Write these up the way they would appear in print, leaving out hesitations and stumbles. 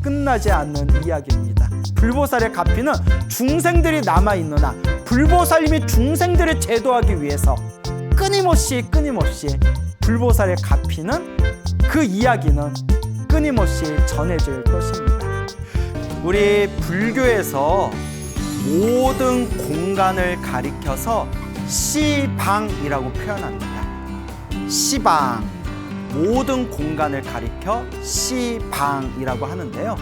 끝나지 않는 이야기입니다. 불보살의 가피는 중생들이 남아있느나 불보살님이 중생들을 제도하기 위해서 끊임없이 불보살의 가피는 그 이야기는 끊임없이 전해질 것입니다. 우리 불교에서 모든 공간을 가리켜서 시방이라고 표현합니다. 시방, 모든 공간을 가리켜 시방이라고 하는데요.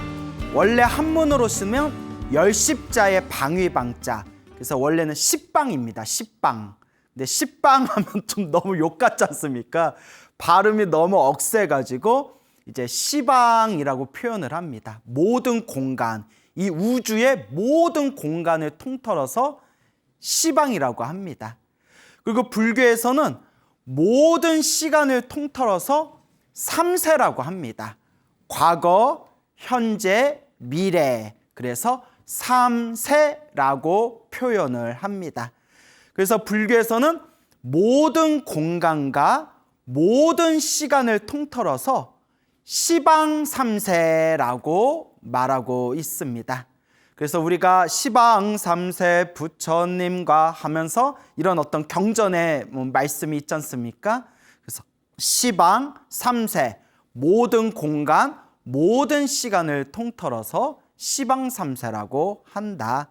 원래 한문으로 쓰면 열십자의 방위방자, 그래서 원래는 십방입니다. 십방. 근데 십방 하면 좀 너무 욕 같지 않습니까? 발음이 너무 억세가지고 이제 시방이라고 표현을 합니다. 모든 공간, 이 우주의 모든 공간을 통틀어서 시방이라고 합니다. 그리고 불교에서는 모든 시간을 통틀어서 삼세라고 합니다. 과거, 현재, 미래. 그래서 삼세라고 표현을 합니다. 그래서 불교에서는 모든 공간과 모든 시간을 통틀어서 시방삼세라고 말하고 있습니다. 그래서 우리가 시방삼세 부처님과 하면서 이런 어떤 경전의 말씀이 있지 않습니까? 그래서 시방삼세, 모든 공간, 모든 시간을 통틀어서 시방삼세라고 한다.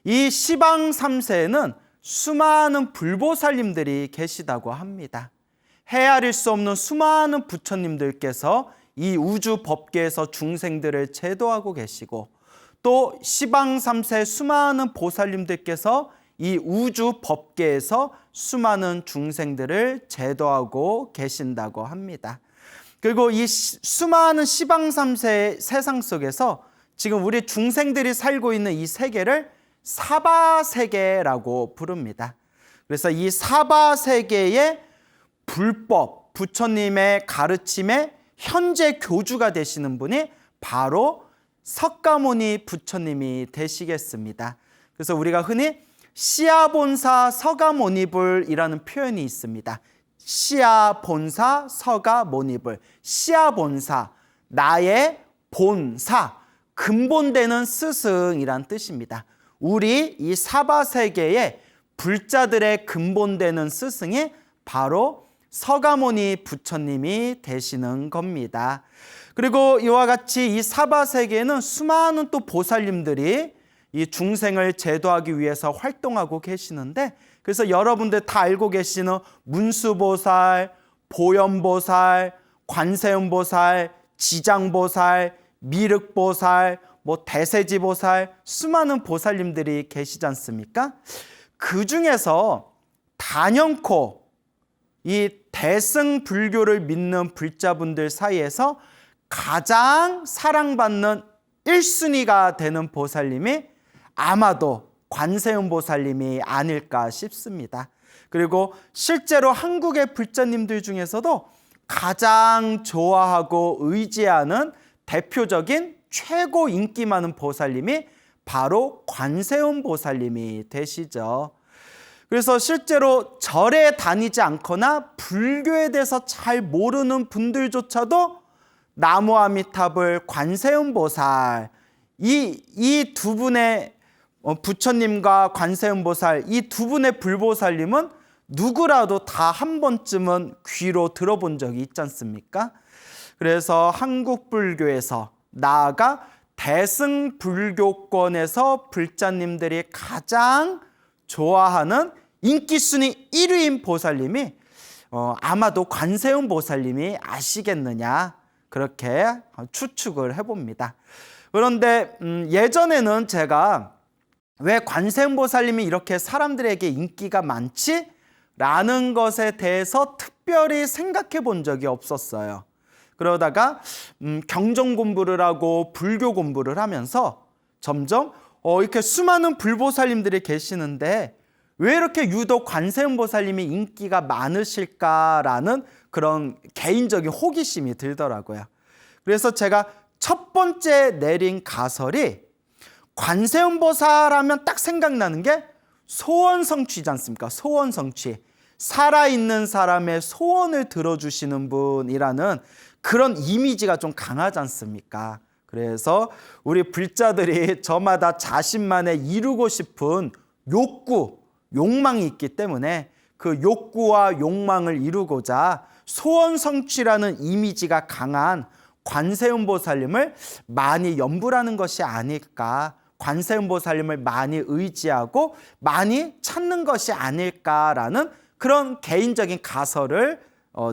이 시방삼세에는 수많은 불보살님들이 계시다고 합니다. 헤아릴 수 없는 수많은 부처님들께서 이 우주 법계에서 중생들을 제도하고 계시고, 또 시방삼세 수많은 보살님들께서 이 우주 법계에서 수많은 중생들을 제도하고 계신다고 합니다. 그리고 이 수많은 시방삼세 세상 속에서 지금 우리 중생들이 살고 있는 이 세계를 사바세계라고 부릅니다. 그래서 이 사바세계의 불법, 부처님의 가르침에 현재 교주가 되시는 분이 바로 석가모니 부처님이 되시겠습니다. 그래서 우리가 흔히 시아본사 서가모니불이라는 표현이 있습니다. 시아본사 서가모니불, 시아본사, 나의 본사, 근본되는 스승이란 뜻입니다. 우리 이 사바세계의 불자들의 근본되는 스승이 바로 서가모니 부처님이 되시는 겁니다. 그리고 이와 같이 이 사바세계에는 수많은 또 보살님들이 이 중생을 제도하기 위해서 활동하고 계시는데, 그래서 여러분들 다 알고 계시는 문수보살, 보현보살, 관세음보살, 지장보살, 미륵보살, 대세지보살, 수많은 보살님들이 계시지 않습니까? 그 중에서 단연코 이 대승 불교를 믿는 불자분들 사이에서 가장 사랑받는 1순위가 되는 보살님이 아마도 관세음보살님이 아닐까 싶습니다. 그리고 실제로 한국의 불자님들 중에서도 가장 좋아하고 의지하는 대표적인 최고 인기 많은 보살님이 바로 관세음보살님이 되시죠. 그래서 실제로 절에 다니지 않거나 불교에 대해서 잘 모르는 분들조차도 나무아미타불, 관세음보살, 이 두 분의 부처님과 관세음보살, 이 두 분의 불보살님은 누구라도 다 한 번쯤은 귀로 들어본 적이 있지 않습니까? 그래서 한국 불교에서 나아가 대승 불교권에서 불자님들이 가장 좋아하는 인기 순위 1위인 보살님이 아마도 관세음 보살님이 아시겠느냐, 그렇게 추측을 해봅니다. 그런데 예전에는 제가 왜 관세음 보살님이 이렇게 사람들에게 인기가 많지? 라는 것에 대해서 특별히 생각해 본 적이 없었어요. 그러다가 경전 공부를 하고 불교 공부를 하면서 점점 이렇게 수많은 불보살님들이 계시는데 왜 이렇게 유독 관세음보살님이 인기가 많으실까라는 그런 개인적인 호기심이 들더라고요. 그래서 제가 첫 번째 내린 가설이, 관세음보살 하면 딱 생각나는 게 소원성취지 않습니까? 소원성취. 살아있는 사람의 소원을 들어주시는 분이라는 그런 이미지가 좀 강하지 않습니까? 그래서 우리 불자들이 저마다 자신만의 이루고 싶은 욕구, 욕망이 있기 때문에 그 욕구와 욕망을 이루고자 소원 성취라는 이미지가 강한 관세음보살님을 많이 염불하는 것이 아닐까, 관세음보살님을 많이 의지하고 많이 찾는 것이 아닐까라는 그런 개인적인 가설을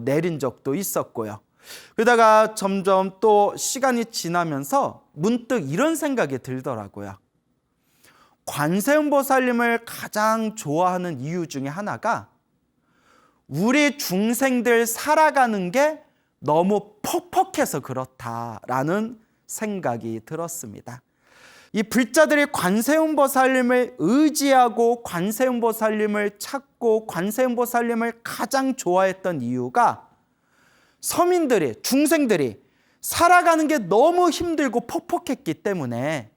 내린 적도 있었고요. 그러다가 점점 또 시간이 지나면서 문득 이런 생각이 들더라고요. 관세음보살님을 가장 좋아하는 이유 중에 하나가 우리 중생들 살아가는 게 너무 퍽퍽해서 그렇다라는 생각이 들었습니다. 이 불자들이 관세음보살님을 의지하고 관세음보살님을 찾고 관세음보살님을 가장 좋아했던 이유가 서민들이, 중생들이 살아가는 게 너무 힘들고 퍽퍽했기 때문에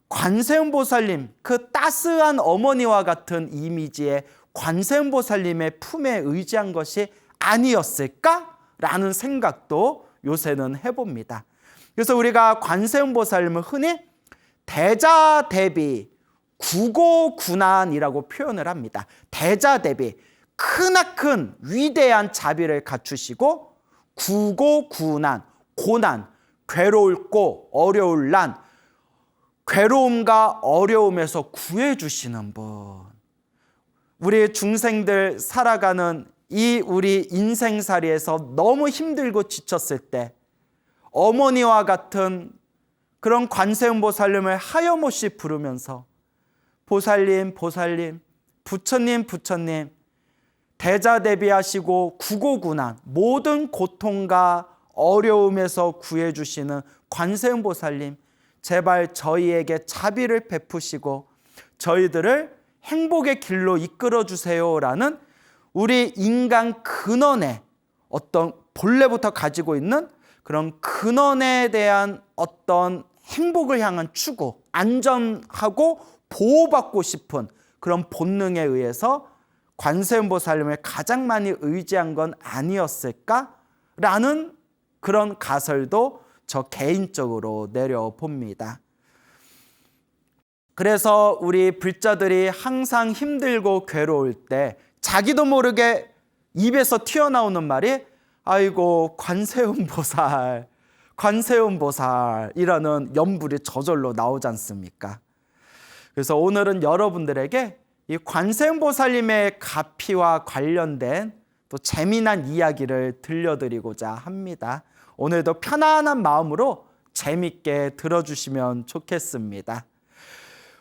관세음보살님, 그 따스한 어머니와 같은 이미지의 관세음보살님의 품에 의지한 것이 아니었을까라는 생각도 요새는 해봅니다. 그래서 우리가 관세음보살님을 흔히 대자대비, 구고구난이라고 표현을 합니다. 대자대비, 크나큰 위대한 자비를 갖추시고 구고구난, 고난, 괴로울고 어려울 난, 괴로움과 어려움에서 구해주시는 분. 우리 중생들 살아가는 이 우리 인생살이에서 너무 힘들고 지쳤을 때 어머니와 같은 그런 관세음보살님을 하염없이 부르면서 보살님, 보살님, 부처님, 부처님, 대자대비하시고 구고구난, 모든 고통과 어려움에서 구해주시는 관세음보살님, 제발 저희에게 자비를 베푸시고 저희들을 행복의 길로 이끌어주세요라는 우리 인간 근원의 어떤 본래부터 가지고 있는 그런 근원에 대한 어떤 행복을 향한 추구, 안전하고 보호받고 싶은 그런 본능에 의해서 관세음보살님을 가장 많이 의지한 건 아니었을까라는 그런 가설도 저 개인적으로 내려봅니다. 그래서 우리 불자들이 항상 힘들고 괴로울 때 자기도 모르게 입에서 튀어나오는 말이 아이고 관세음보살, 관세음보살이라는 염불이 저절로 나오지 않습니까? 그래서 오늘은 여러분들에게 이 관세음보살님의 가피와 관련된 또 재미난 이야기를 들려드리고자 합니다. 오늘도 편안한 마음으로 재밌게 들어주시면 좋겠습니다.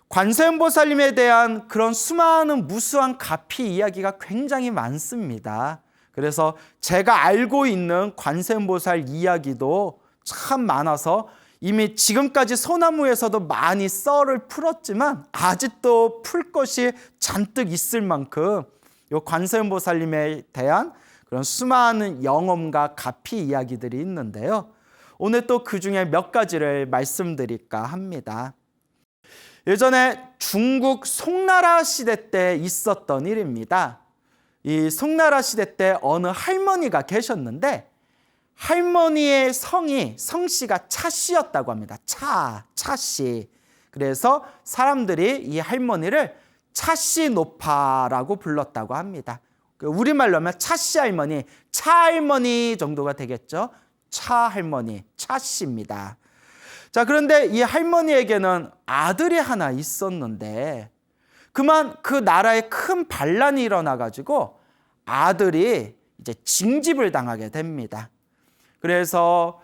관세음보살님에 대한 그런 수많은 무수한 가피 이야기가 굉장히 많습니다. 그래서 제가 알고 있는 관세음보살 이야기도 참 많아서 이미 지금까지 소나무에서도 많이 썰을 풀었지만 아직도 풀 것이 잔뜩 있을 만큼 이 관세음보살님에 대한 그런 수많은 영험과 가피 이야기들이 있는데요. 오늘 또 그 중에 몇 가지를 말씀드릴까 합니다. 예전에 중국 송나라 시대 때 있었던 일입니다. 이 송나라 시대 때 어느 할머니가 계셨는데 할머니의 성씨가 차씨였다고 합니다. 차씨. 그래서 사람들이 이 할머니를 차씨노파라고 불렀다고 합니다. 우리말로 하면 차씨 할머니, 차할머니 정도가 되겠죠. 차할머니, 차씨입니다. 자, 그런데 이 할머니에게는 아들이 하나 있었는데 그만 그 나라에 큰 반란이 일어나가지고 아들이 이제 징집을 당하게 됩니다. 그래서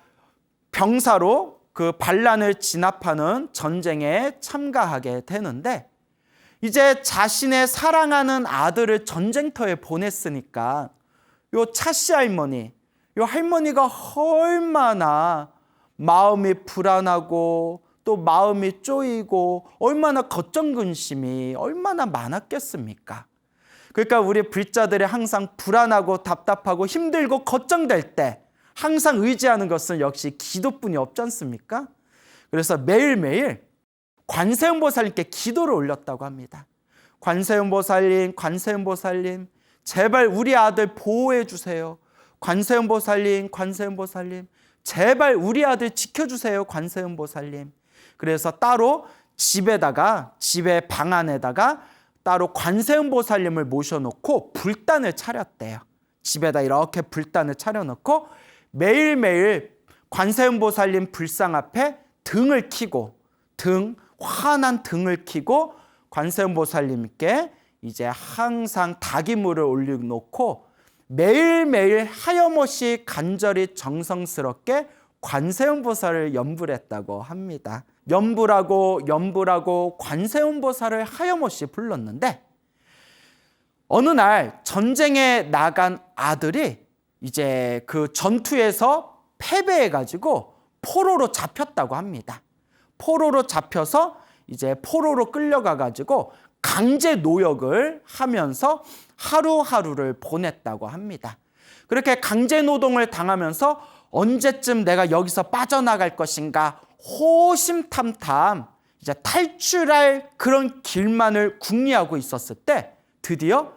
병사로 그 반란을 진압하는 전쟁에 참가하게 되는데 이제 자신의 사랑하는 아들을 전쟁터에 보냈으니까 요 차씨 할머니, 요 할머니가 얼마나 마음이 불안하고 또 마음이 쪼이고 얼마나 걱정근심이 얼마나 많았겠습니까? 그러니까 우리 불자들이 항상 불안하고 답답하고 힘들고 걱정될 때 항상 의지하는 것은 역시 기도뿐이 없지 않습니까? 그래서 매일매일 관세음보살님께 기도를 올렸다고 합니다. 관세음보살님, 관세음보살님, 제발 우리 아들 보호해 주세요. 관세음보살님, 관세음보살님, 제발 우리 아들 지켜주세요, 관세음보살님. 그래서 따로 집에 방 안에다가 따로 관세음보살님을 모셔놓고 불단을 차렸대요. 집에다 이렇게 불단을 차려놓고 매일매일 관세음보살님 불상 앞에 등을 켜고, 환한 등을 켜고 관세음보살님께 이제 항상 닭이물을 올려놓고 매일매일 하염없이 간절히 정성스럽게 관세음보살을 염불했다고 합니다. 염불하고 관세음보살을 하염없이 불렀는데, 어느 날 전쟁에 나간 아들이 이제 그 전투에서 패배해가지고 포로로 잡혔다고 합니다. 포로로 잡혀서 이제 포로로 끌려가가지고 강제 노역을 하면서 하루하루를 보냈다고 합니다. 그렇게 강제 노동을 당하면서 언제쯤 내가 여기서 빠져나갈 것인가 호심탐탐 이제 탈출할 그런 길만을 궁리하고 있었을 때, 드디어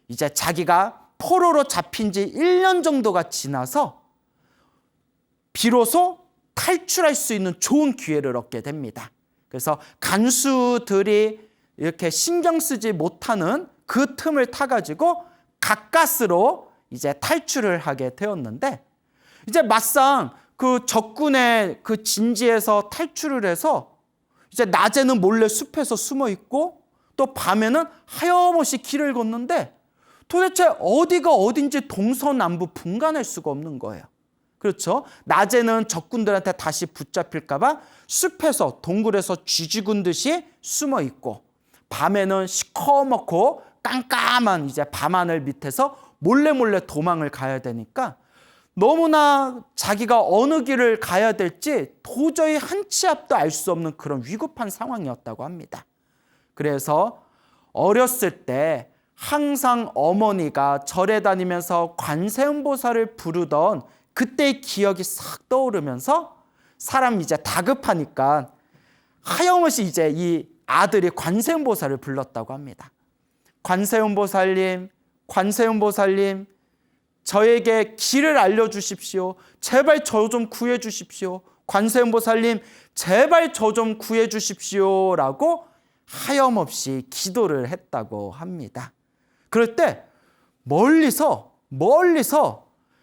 이제 자기가 포로로 잡힌 지 1년 정도가 지나서 비로소 탈출할 수 있는 좋은 기회를 얻게 됩니다. 그래서 간수들이 이렇게 신경 쓰지 못하는 그 틈을 타가지고 가까스로 이제 탈출을 하게 되었는데, 이제 막상 그 적군의 그 진지에서 탈출을 해서 이제 낮에는 몰래 숲에서 숨어 있고 또 밤에는 하염없이 길을 걷는데 도대체 어디가 어딘지 동서남북 분간할 수가 없는 거예요. 그렇죠? 낮에는 적군들한테 다시 붙잡힐까 봐 숲에서 동굴에서 쥐죽은 듯이 숨어 있고, 밤에는 시커멓고 깜깜한 이제 밤하늘 밑에서 몰래 도망을 가야 되니까 너무나 자기가 어느 길을 가야 될지 도저히 한 치 앞도 알 수 없는 그런 위급한 상황이었다고 합니다. 그래서 어렸을 때 항상 어머니가 절에 다니면서 관세음보살을 부르던 그때의 기억이 싹 떠오르면서 사람이 이제 다급하니까 하염없이 이제 이 아들이 관세음보살을 불렀다고 합니다. 관세음보살님, 저에게 길을 알려주십시오. 제발 저 좀 구해주십시오. 관세음보살님, 제발 저 좀 구해주십시오. 라고 하염없이 기도를 했다고 합니다. 그럴 때 멀리서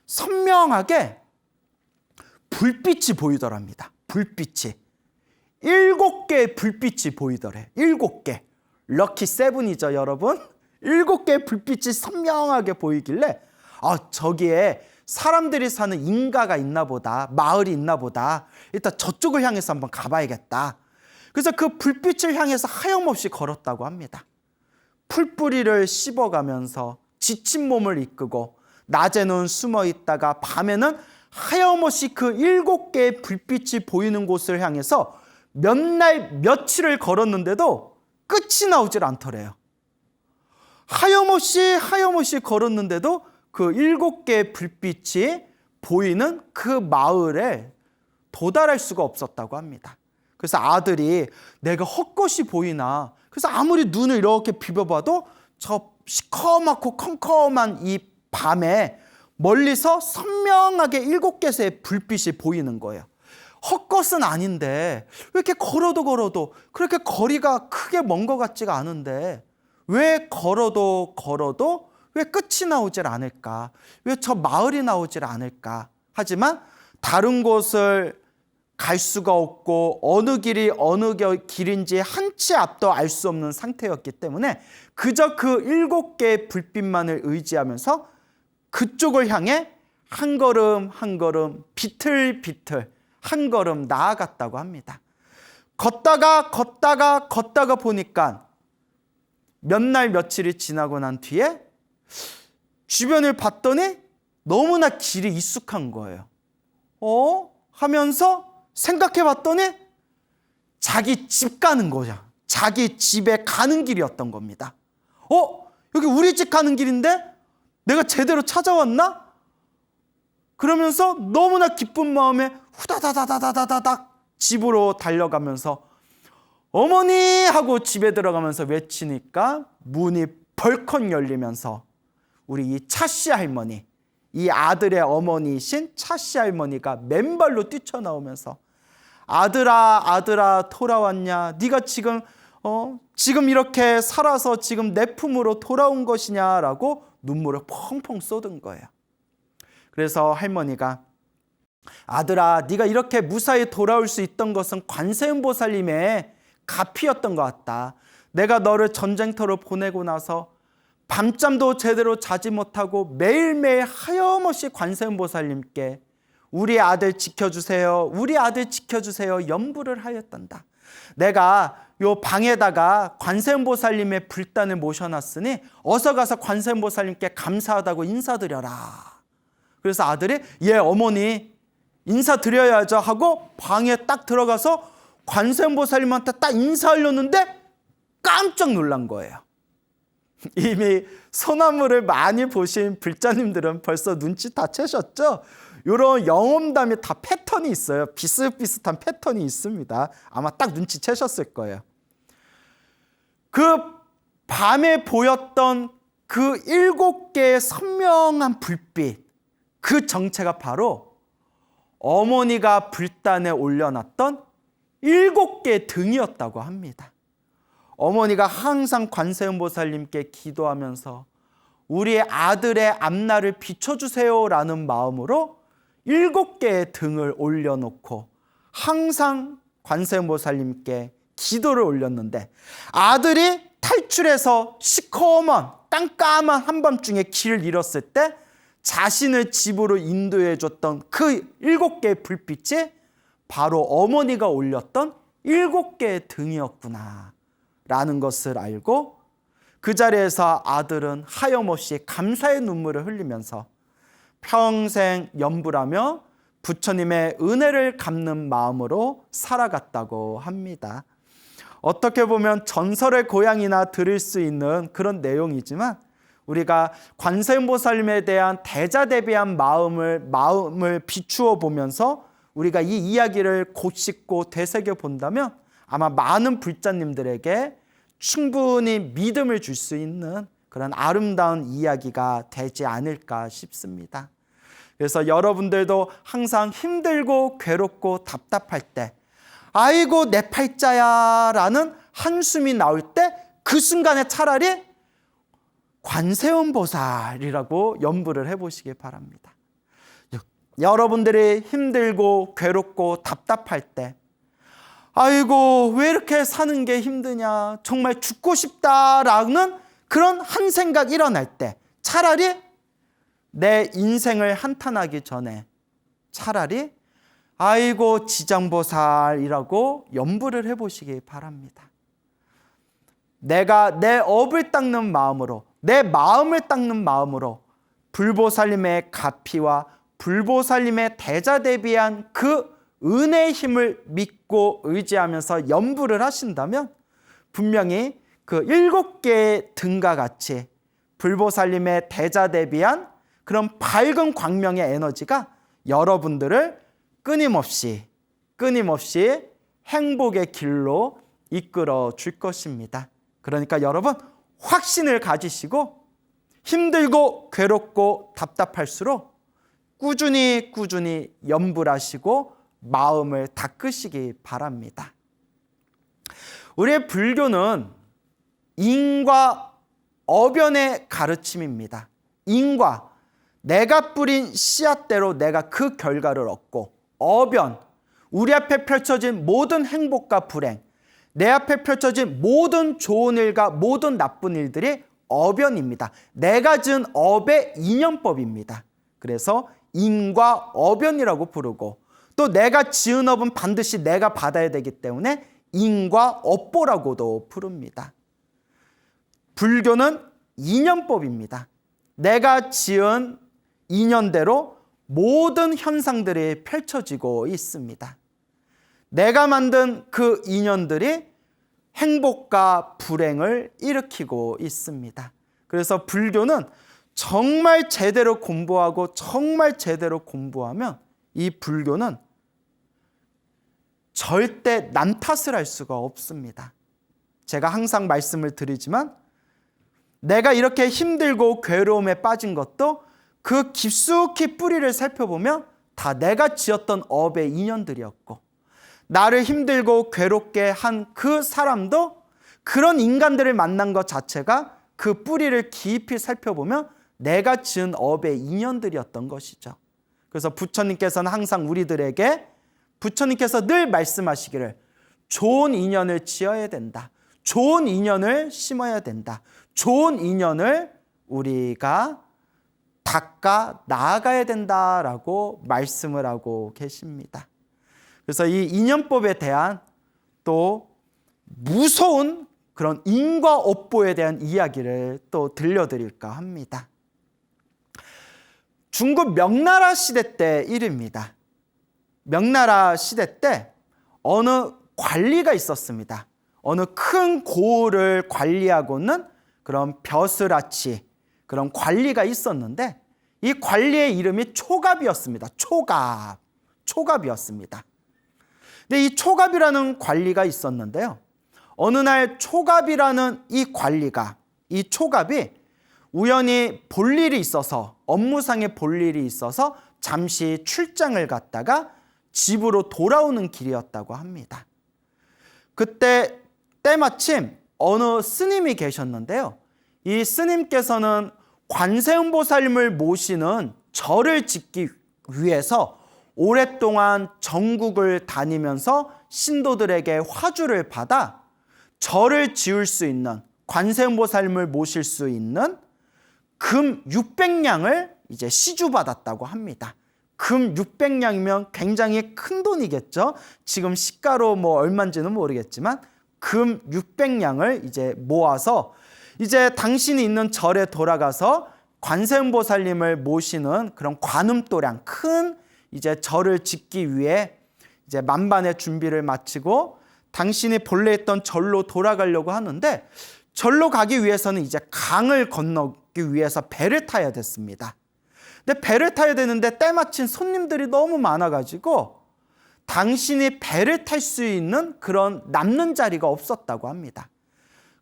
선명하게 불빛이 보이더랍니다. 불빛이. 7개의 불빛이 보이더래. 7개. 럭키 세븐이죠, 여러분? 7개의 불빛이 선명하게 보이길래 저기에 사람들이 사는 인가가 있나 보다, 마을이 있나 보다, 일단 저쪽을 향해서 한번 가봐야겠다. 그래서 그 불빛을 향해서 하염없이 걸었다고 합니다. 풀뿌리를 씹어가면서 지친 몸을 이끌고 낮에는 숨어 있다가 밤에는 하염없이 그 7개의 불빛이 보이는 곳을 향해서 몇 날 며칠을 걸었는데도 끝이 나오질 않더래요. 하염없이 걸었는데도 그 7개의 불빛이 보이는 그 마을에 도달할 수가 없었다고 합니다. 그래서 아들이 내가 헛것이 보이나, 그래서 아무리 눈을 이렇게 비벼봐도 저 시커멓고 컴컴한 이 밤에 멀리서 선명하게 7개의 불빛이 보이는 거예요. 헛것은 아닌데 왜 이렇게 걸어도 그렇게 거리가 크게 먼 것 같지가 않은데 왜 걸어도 왜 끝이 나오질 않을까? 왜 저 마을이 나오질 않을까? 하지만 다른 곳을 갈 수가 없고 어느 길이 어느 길인지 한 치 앞도 알 수 없는 상태였기 때문에 그저 그 7개의 불빛만을 의지하면서 그쪽을 향해 한 걸음 비틀비틀 한 걸음 나아갔다고 합니다. 걷다가 보니까 몇 날 며칠이 지나고 난 뒤에 주변을 봤더니 너무나 길이 익숙한 거예요. 하면서 생각해 봤더니 자기 집 가는 거죠. 자기 집에 가는 길이었던 겁니다. 여기 우리 집 가는 길인데 내가 제대로 찾아왔나? 그러면서 너무나 기쁜 마음에 후다다다다다다닥 집으로 달려가면서 어머니 하고 집에 들어가면서 외치니까 문이 벌컥 열리면서 우리 이 차씨 할머니, 이 아들의 어머니이신 차씨 할머니가 맨발로 뛰쳐나오면서 아들아 아들아 돌아왔냐? 네가 지금 이렇게 살아서 지금 내 품으로 돌아온 것이냐라고 눈물을 펑펑 쏟은 거예요. 그래서 할머니가 아들아 네가 이렇게 무사히 돌아올 수 있던 것은 관세음보살님의 가피였던 것 같다. 내가 너를 전쟁터로 보내고 나서 밤잠도 제대로 자지 못하고 매일매일 하염없이 관세음보살님께 우리 아들 지켜주세요, 우리 아들 지켜주세요 염불을 하였단다. 내가 요 방에다가 관세음보살님의 불단을 모셔놨으니 어서 가서 관세음보살님께 감사하다고 인사드려라. 그래서 아들이 예 어머니 인사드려야죠 하고 방에 딱 들어가서 관세음보살님한테 딱 인사하려는데 깜짝 놀란 거예요. 이미 소나무를 많이 보신 불자님들은 벌써 눈치 다 채셨죠? 이런 영험담이 다 패턴이 있어요. 비슷비슷한 패턴이 있습니다. 아마 딱 눈치 채셨을 거예요. 그 밤에 보였던 그 7개의 선명한 불빛, 그 정체가 바로 어머니가 불단에 올려놨던 7개의 등이었다고 합니다. 어머니가 항상 관세음보살님께 기도하면서 우리 아들의 앞날을 비춰주세요라는 마음으로 7개의 등을 올려놓고 항상 관세음보살님께 기도를 올렸는데 아들이 탈출해서 시커먼 깜깜한 한밤중에 길을 잃었을 때 자신을 집으로 인도해 줬던 그 7개의 불빛이 바로 어머니가 올렸던 7개의 등이었구나 라는 것을 알고 그 자리에서 아들은 하염없이 감사의 눈물을 흘리면서 평생 염불하며 부처님의 은혜를 갚는 마음으로 살아갔다고 합니다. 어떻게 보면 전설의 고향이나 들을 수 있는 그런 내용이지만 우리가 관세음보살님에 대한 대자대비한 마음을 비추어 보면서 우리가 이 이야기를 곧씻고 되새겨 본다면 아마 많은 불자님들에게 충분히 믿음을 줄 수 있는 그런 아름다운 이야기가 되지 않을까 싶습니다. 그래서 여러분들도 항상 힘들고 괴롭고 답답할 때 아이고 내 팔자야 라는 한숨이 나올 때 그 순간에 차라리 관세음보살이라고 염불을 해보시기 바랍니다. 여러분들이 힘들고 괴롭고 답답할 때 아이고 왜 이렇게 사는 게 힘드냐 정말 죽고 싶다라는 그런 한 생각 일어날 때 차라리 내 인생을 한탄하기 전에 차라리 아이고 지장보살이라고 염불을 해보시기 바랍니다. 내가 내 업을 닦는 마음으로 내 마음을 닦는 마음으로 불보살님의 가피와 불보살님의 대자대비한 그 은혜의 힘을 믿고 의지하면서 염불을 하신다면 분명히 그 7개의 등과 같이 불보살님의 대자대비한 그런 밝은 광명의 에너지가 여러분들을 끊임없이 행복의 길로 이끌어 줄 것입니다. 그러니까 여러분 확신을 가지시고 힘들고 괴롭고 답답할수록 꾸준히 염불하시고 마음을 닦으시기 바랍니다. 우리의 불교는 인과 어변의 가르침입니다. 인과, 내가 뿌린 씨앗대로 내가 그 결과를 얻고, 어변, 우리 앞에 펼쳐진 모든 행복과 불행, 내 앞에 펼쳐진 모든 좋은 일과 모든 나쁜 일들이 어변입니다. 내가 지은 업의 인연법입니다. 그래서 인과 어변이라고 부르고 또 내가 지은 업은 반드시 내가 받아야 되기 때문에 인과 업보라고도 부릅니다. 불교는 인연법입니다. 내가 지은 인연대로 모든 현상들이 펼쳐지고 있습니다. 내가 만든 그 인연들이 행복과 불행을 일으키고 있습니다. 그래서 불교는 정말 제대로 공부하고 정말 제대로 공부하면 이 불교는 절대 남 탓을 할 수가 없습니다. 제가 항상 말씀을 드리지만 내가 이렇게 힘들고 괴로움에 빠진 것도 그 깊숙이 뿌리를 살펴보면 다 내가 지었던 업의 인연들이었고, 나를 힘들고 괴롭게 한 그 사람도 그런 인간들을 만난 것 자체가 그 뿌리를 깊이 살펴보면 내가 지은 업의 인연들이었던 것이죠. 그래서 부처님께서는 항상 우리들에게, 부처님께서 늘 말씀하시기를 좋은 인연을 지어야 된다, 좋은 인연을 심어야 된다, 좋은 인연을 우리가 닦아 나아가야 된다라고 말씀을 하고 계십니다. 그래서 이 인연법에 대한 또 무서운 그런因果업보에 대한 이야기를 또 들려드릴까 합니다. 중국 명나라 시대 때 일입니다. 명나라 시대 때 어느 관리가 있었습니다. 어느 큰 고을을 관리하고 있는 그런 벼슬아치, 그런 관리가 있었는데, 이 관리의 이름이 초갑이었습니다. 초갑이었습니다. 근데 이 초갑이라는 관리가 있었는데요, 어느 날 초갑이라는 이 초갑이 우연히 볼 일이 있어서, 업무상의 볼 일이 있어서 잠시 출장을 갔다가 집으로 돌아오는 길이었다고 합니다. 그때 때마침 어느 스님이 계셨는데요, 이 스님께서는 관세음보살님을 모시는 절을 짓기 위해서 오랫동안 전국을 다니면서 신도들에게 화주를 받아 절을 지을 수 있는, 관세음보살님을 모실 수 있는 금 600냥을 이제 시주받았다고 합니다. 금 600냥이면 굉장히 큰 돈이겠죠. 지금 시가로 뭐 얼마인지는 모르겠지만 금 600냥을 이제 모아서 이제 당신이 있는 절에 돌아가서 관세음보살님을 모시는 그런 관음도량, 큰 이제 절을 짓기 위해 이제 만반의 준비를 마치고 당신이 본래 있던 절로 돌아가려고 하는데, 절로 가기 위해서는 이제 강을 건너기 위해서 배를 타야 됐습니다. 근데 배를 타야 되는데 때마침 손님들이 너무 많아가지고 당신이 배를 탈 수 있는 그런 남는 자리가 없었다고 합니다.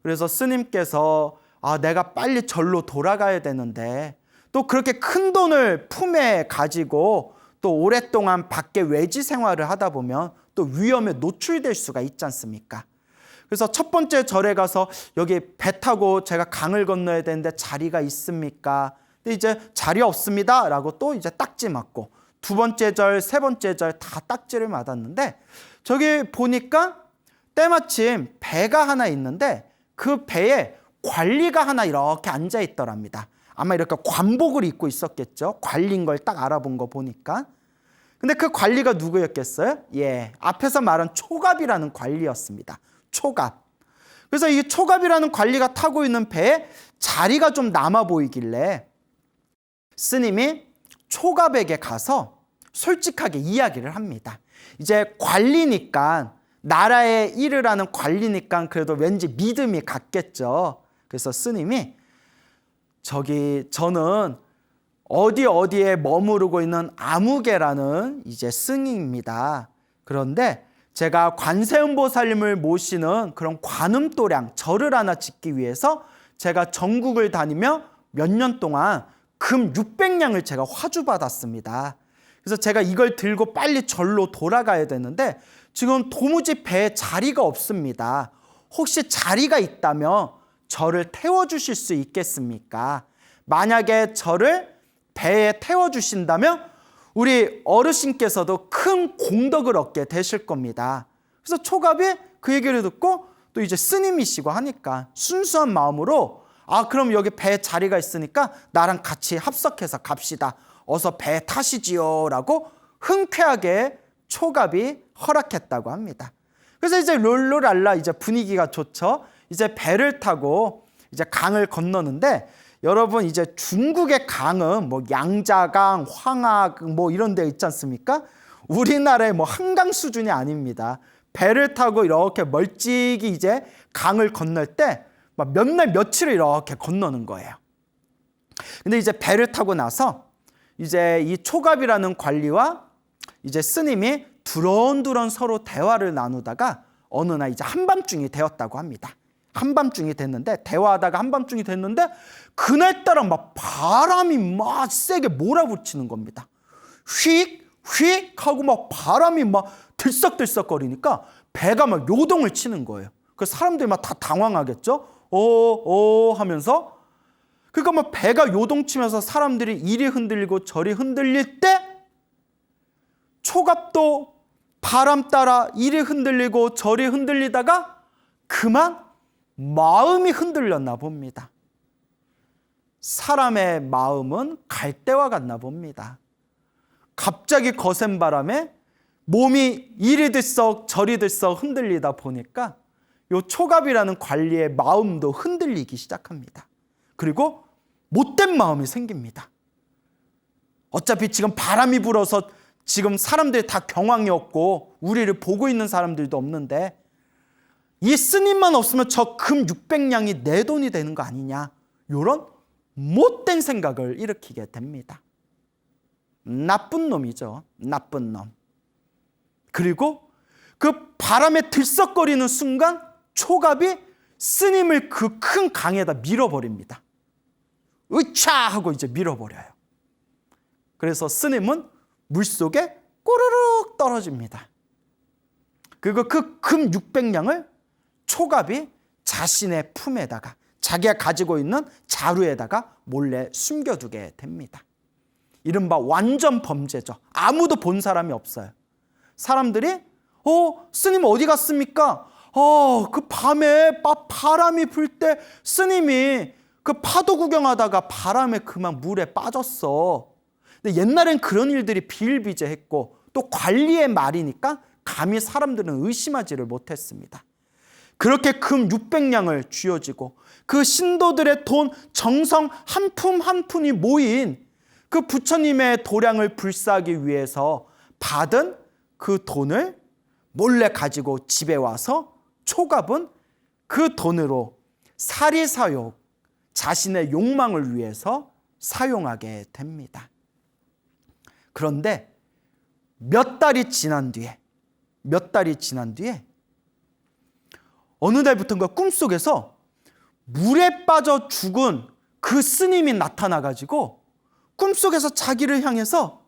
그래서 스님께서 내가 빨리 절로 돌아가야 되는데, 또 그렇게 큰 돈을 품에 가지고 또 오랫동안 밖에 외지 생활을 하다 보면 또 위험에 노출될 수가 있지 않습니까? 그래서 첫 번째 절에 가서 여기 배 타고 제가 강을 건너야 되는데 자리가 있습니까? 근데 이제 자리 없습니다 라고 또 이제 딱지 맞고, 두 번째 절, 세 번째 절 다 딱지를 맞았는데, 저기 보니까 때마침 배가 하나 있는데 그 배에 관리가 하나 이렇게 앉아 있더랍니다. 아마 이렇게 관복을 입고 있었겠죠. 관리인 걸 딱 알아본 거 보니까. 근데 그 관리가 누구였겠어요? 앞에서 말한 초갑이라는 관리였습니다. 초갑. 그래서 이 초갑이라는 관리가 타고 있는 배에 자리가 좀 남아 보이길래 스님이 초갑에게 가서 솔직하게 이야기를 합니다. 이제 관리니까, 나라의 일을 하는 관리니까 그래도 왠지 믿음이 갔겠죠. 그래서 스님이 저는 어디에 머무르고 있는 아무개라는 이제 승입니다. 그런데 제가 관세음보살님을 모시는 그런 관음도량, 절을 하나 짓기 위해서 제가 전국을 다니며 몇 년 동안 금 600냥을 제가 화주받았습니다. 그래서 제가 이걸 들고 빨리 절로 돌아가야 되는데 지금 도무지 배에 자리가 없습니다. 혹시 자리가 있다면 저를 태워주실 수 있겠습니까? 만약에 저를 배에 태워주신다면 우리 어르신께서도 큰 공덕을 얻게 되실 겁니다. 그래서 초갑이 그 얘기를 듣고 또 이제 스님이시고 하니까 순수한 마음으로 그럼 여기 배에 자리가 있으니까 나랑 같이 합석해서 갑시다. 어서 배 타시지요 라고 흔쾌하게 초갑이 허락했다고 합니다. 그래서 이제 롤롤랄라 이제 분위기가 좋죠. 이제 배를 타고 이제 강을 건너는데, 여러분 이제 중국의 강은 뭐 양자강, 황하강 뭐 이런 데 있지 않습니까? 우리나라의 뭐 한강 수준이 아닙니다. 배를 타고 이렇게 멀찍이 이제 강을 건널 때 막 몇 날 며칠을 이렇게 건너는 거예요. 근데 이제 배를 타고 나서 이제 이 초갑이라는 관리와 이제 스님이 두런두런 서로 대화를 나누다가 어느 날 이제 한밤중이 되었다고 합니다. 한밤중이 됐는데, 대화하다가 한밤중이 됐는데 그날따라 막 바람이 막 세게 몰아붙이는 겁니다. 휙 하고 막 바람이 막 들썩들썩거리니까 배가 막 요동을 치는 거예요. 그 사람들이 막 다 당황하겠죠. 하면서. 그러니까 막 배가 요동치면서 사람들이 이리 흔들리고 저리 흔들릴 때 초갑도 바람 따라 이리 흔들리고 저리 흔들리다가 그만 마음이 흔들렸나 봅니다. 사람의 마음은 갈대와 같나 봅니다. 갑자기 거센 바람에 몸이 이리 들썩 저리 들썩 흔들리다 보니까 요 초갑이라는 관리의 마음도 흔들리기 시작합니다. 그리고 못된 마음이 생깁니다. 어차피 지금 바람이 불어서 지금 사람들이 다 경황이 없고 우리를 보고 있는 사람들도 없는데 이 스님만 없으면 저 금 600냥이 내 돈이 되는 거 아니냐, 이런 못된 생각을 일으키게 됩니다. 나쁜 놈이죠. 나쁜 놈. 그리고 그 바람에 들썩거리는 순간 초갑이 스님을 그 큰 강에다 밀어버립니다. 으차 하고 이제 밀어버려요. 그래서 스님은 물속에 꼬르륵 떨어집니다. 그리고 그 금 600냥을 초갑이 자신의 품에다가, 자기가 가지고 있는 자루에다가 몰래 숨겨두게 됩니다. 이른바 완전 범죄죠. 아무도 본 사람이 없어요. 사람들이 스님 어디 갔습니까? 그 밤에 바람이 불 때 스님이 그 파도 구경하다가 바람에 그만 물에 빠졌어. 근데 옛날엔 그런 일들이 비일비재했고 또 관리의 말이니까 감히 사람들은 의심하지를 못했습니다. 그렇게 금 600냥을 쥐어지고 그 신도들의 돈 정성 한 푼 한 푼이 모인 그 부처님의 도량을 불사하기 위해서 받은 그 돈을 몰래 가지고 집에 와서 초갑은 그 돈으로 사리사욕, 자신의 욕망을 위해서 사용하게 됩니다. 그런데 몇 달이 지난 뒤에 어느 날부터인가 꿈속에서 물에 빠져 죽은 그 스님이 나타나가지고 꿈속에서 자기를 향해서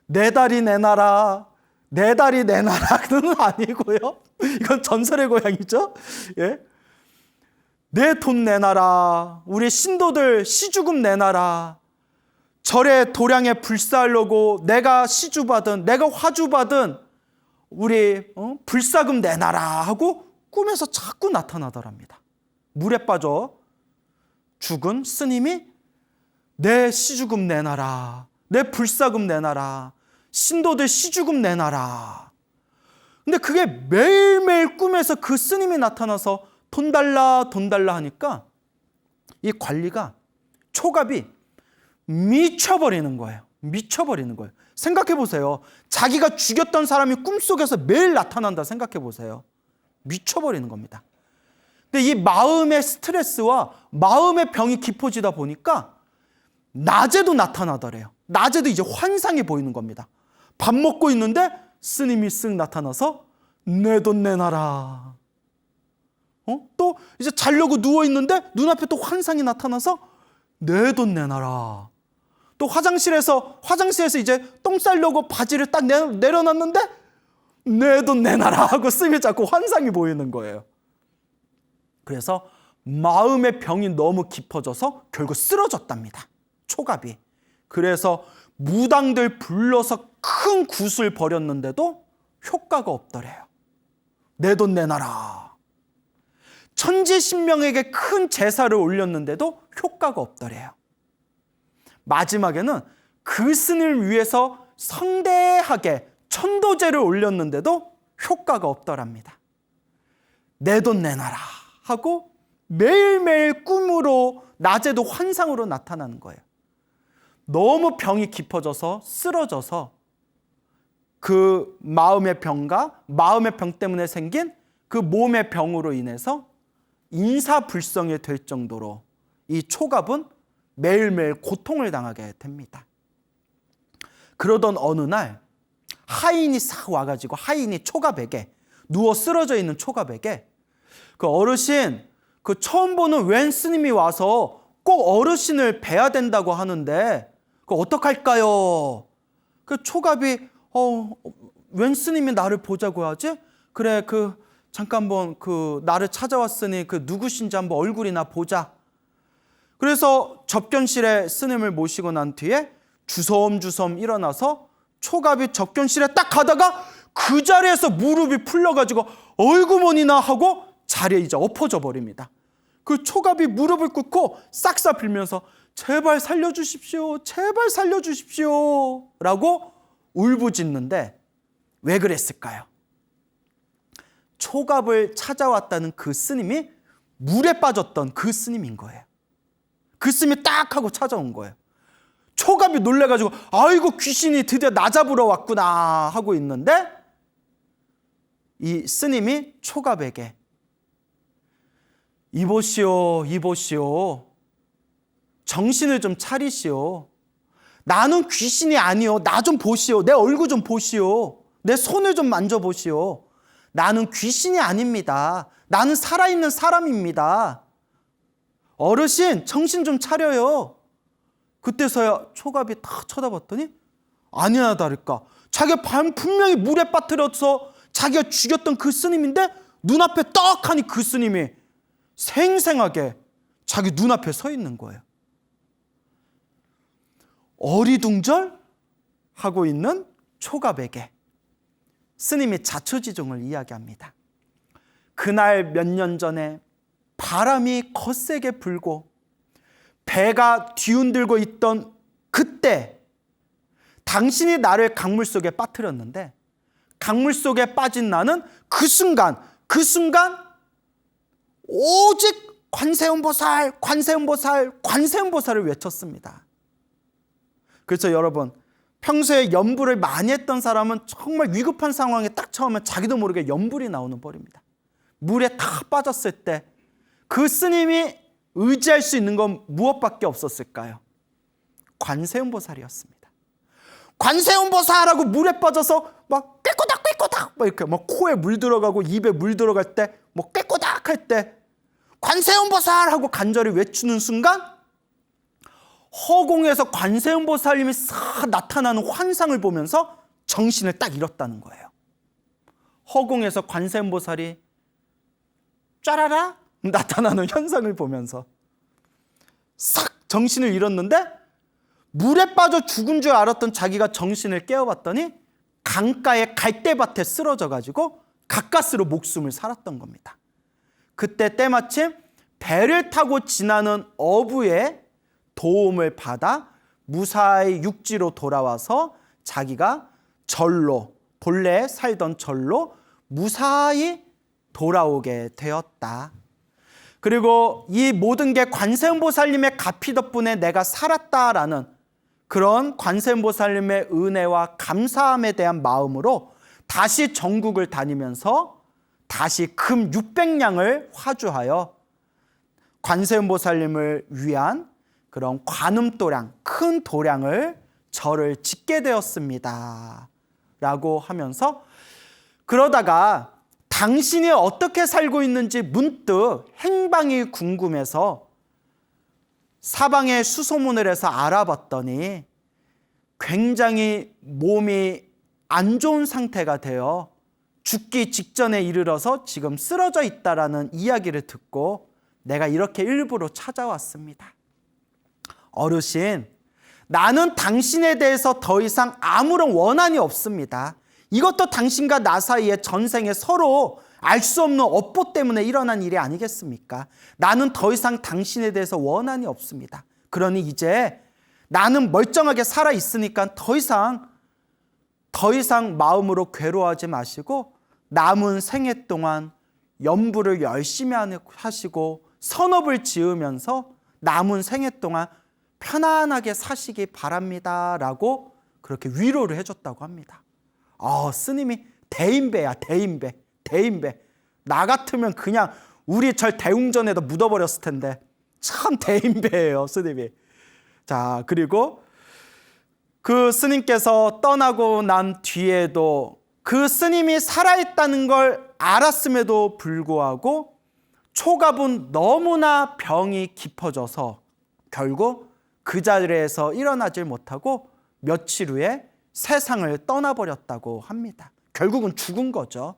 내 다리 내놔라, 내 다리 내놔라는 아니고요. 이건 전설의 고향이죠. 예? 내 돈 내놔라, 우리 신도들 시주금 내놔라, 절에 도량에 불사하려고 내가 시주받은, 내가 화주받은 우리 불사금 내놔라 하고 꿈에서 자꾸 나타나더랍니다. 물에 빠져 죽은 스님이 내 시주금 내놔라, 내 불사금 내놔라, 신도들 시주금 내놔라. 근데 그게 매일매일 꿈에서 그 스님이 나타나서 돈 달라 하니까 이 관리가, 초갑이 미쳐버리는 거예요. 생각해 보세요. 자기가 죽였던 사람이 꿈속에서 매일 나타난다 생각해 보세요. 미쳐버리는 겁니다. 근데 이 마음의 스트레스와 마음의 병이 깊어지다 보니까 낮에도 나타나더래요. 낮에도 이제 환상이 보이는 겁니다. 밥 먹고 있는데 스님이 쓱 나타나서 내 돈 내놔라. 또 이제 자려고 누워 있는데 눈앞에 또 환상이 나타나서 내 돈 내놔라. 또 화장실에서 이제 똥 싸려고 바지를 딱 내려놨는데 내 돈 내놔라 하고 스님이 자꾸 환상이 보이는 거예요. 그래서 마음의 병이 너무 깊어져서 결국 쓰러졌답니다. 초갑이. 그래서 무당들 불러서 큰 굿을 벌였는데도 효과가 없더래요. 내 돈 내놔라. 천지신명에게 큰 제사를 올렸는데도 효과가 없더래요. 마지막에는 그 스님을 위해서 성대하게 천도제를 올렸는데도 효과가 없더랍니다. 내 돈 내놔라 하고 매일매일 꿈으로, 낮에도 환상으로 나타나는 거예요. 너무 병이 깊어져서 쓰러져서 그 마음의 병과 마음의 병 때문에 생긴 그 몸의 병으로 인해서 인사불성이 될 정도로 이 초갑은 매일매일 고통을 당하게 됩니다. 그러던 어느 날 하인이 싹 와가지고, 하인이 초갑에게, 누워 쓰러져 있는 초갑에게 그 어르신, 그 처음 보는 웬 스님이 와서 꼭 어르신을 뵈야 된다고 하는데 그 어떡할까요? 그 초갑이 웬 스님이 나를 보자고 하지? 그래, 잠깐 한번 나를 찾아왔으니 누구신지 한번 얼굴이나 보자. 그래서 접견실에 스님을 모시고 난 뒤에 주섬주섬 일어나서 초갑이 접견실에 딱 가다가 그 자리에서 무릎이 풀려가지고 얼구머니나 하고 자리에 이제 엎어져 버립니다. 그 초갑이 무릎을 꿇고 싹싹 빌면서 제발 살려주십시오, 제발 살려주십시오 라고 울부짖는데 왜 그랬을까요? 초갑을 찾아왔다는 그 스님이 물에 빠졌던 그 스님인 거예요. 그 스님이 딱 하고 찾아온 거예요. 초갑이 놀래가지고 아이고 귀신이 드디어 나 잡으러 왔구나 하고 있는데 이 스님이 초갑에게 이보시오, 이보시오, 정신을 좀 차리시오. 나는 귀신이 아니오. 나 좀 보시오. 내 얼굴 좀 보시오. 내 손을 좀 만져보시오. 나는 귀신이 아닙니다. 나는 살아있는 사람입니다. 어르신, 정신 좀 차려요. 그때서야 초갑이 딱 쳐다봤더니 아니나 다를까 자기가 분명히 물에 빠뜨려서 자기가 죽였던 그 스님인데 눈앞에 떡하니 그 스님이 생생하게 자기 눈앞에 서 있는 거예요. 어리둥절하고 있는 초갑에게 스님이 자초지종을 이야기합니다. 그날 몇 년 전에 바람이 거세게 불고 배가 뒤흔들고 있던 그때 당신이 나를 강물 속에 빠뜨렸는데 강물 속에 빠진 나는 그 순간 오직 관세음보살, 관세음보살, 관세음보살을 외쳤습니다. 그래서 여러분, 평소에 염불을 많이 했던 사람은 정말 위급한 상황에 딱 처하면 자기도 모르게 염불이 나오는 뻘입니다. 물에 탁 빠졌을 때 그 스님이 의지할 수 있는 건 무엇밖에 없었을까요? 관세음보살이었습니다. 관세음보살하고 물에 빠져서 막 꾀꼬닥 막 이렇게 막 코에 물 들어가고 입에 물 들어갈 때 뭐 꾀꼬닥 할 때 관세음보살하고 간절히 외치는 순간 허공에서 관세음보살님이 싹 나타나는 환상을 보면서 정신을 딱 잃었다는 거예요. 허공에서 관세음보살이 짜라라 나타나는 현상을 보면서 싹 정신을 잃었는데 물에 빠져 죽은 줄 알았던 자기가 정신을 깨어봤더니 강가의 갈대밭에 쓰러져 가지고 가까스로 목숨을 살았던 겁니다. 그때 때마침 배를 타고 지나는 어부의 도움을 받아 무사히 육지로 돌아와서 자기가 절로, 본래 살던 절로 무사히 돌아오게 되었다. 그리고 이 모든 게 관세음보살님의 가피 덕분에 내가 살았다라는 그런 관세음보살님의 은혜와 감사함에 대한 마음으로 다시 전국을 다니면서 다시 금 600냥을 화주하여 관세음보살님을 위한 그런 관음도량, 큰 도량을 절을 짓게 되었습니다 라고 하면서 그러다가 당신이 어떻게 살고 있는지 문득 행방이 궁금해서 사방에 수소문을 해서 알아봤더니 굉장히 몸이 안 좋은 상태가 되어 죽기 직전에 이르러서 지금 쓰러져 있다라는 이야기를 듣고 내가 이렇게 일부러 찾아왔습니다. 어르신, 나는 당신에 대해서 더 이상 아무런 원한이 없습니다. 이것도 당신과 나 사이에 전생에 서로 알 수 없는 업보 때문에 일어난 일이 아니겠습니까? 나는 더 이상 당신에 대해서 원한이 없습니다. 그러니 이제 나는 멀쩡하게 살아 있으니까 더 이상 마음으로 괴로워하지 마시고 남은 생애 동안 염불을 열심히 하시고 선업을 지으면서 남은 생애 동안 편안하게 사시기 바랍니다 라고 그렇게 위로를 해줬다고 합니다. 스님이 대인배야. 대인배. 나 같으면 그냥 우리 절 대웅전에도 묻어버렸을 텐데 참 대인배예요, 스님이. 자, 그리고 그 스님께서 떠나고 난 뒤에도 그 스님이 살아있다는 걸 알았음에도 불구하고 초갑은 너무나 병이 깊어져서 결국 그 자리에서 일어나질 못하고 며칠 후에 세상을 떠나버렸다고 합니다. 결국은 죽은 거죠.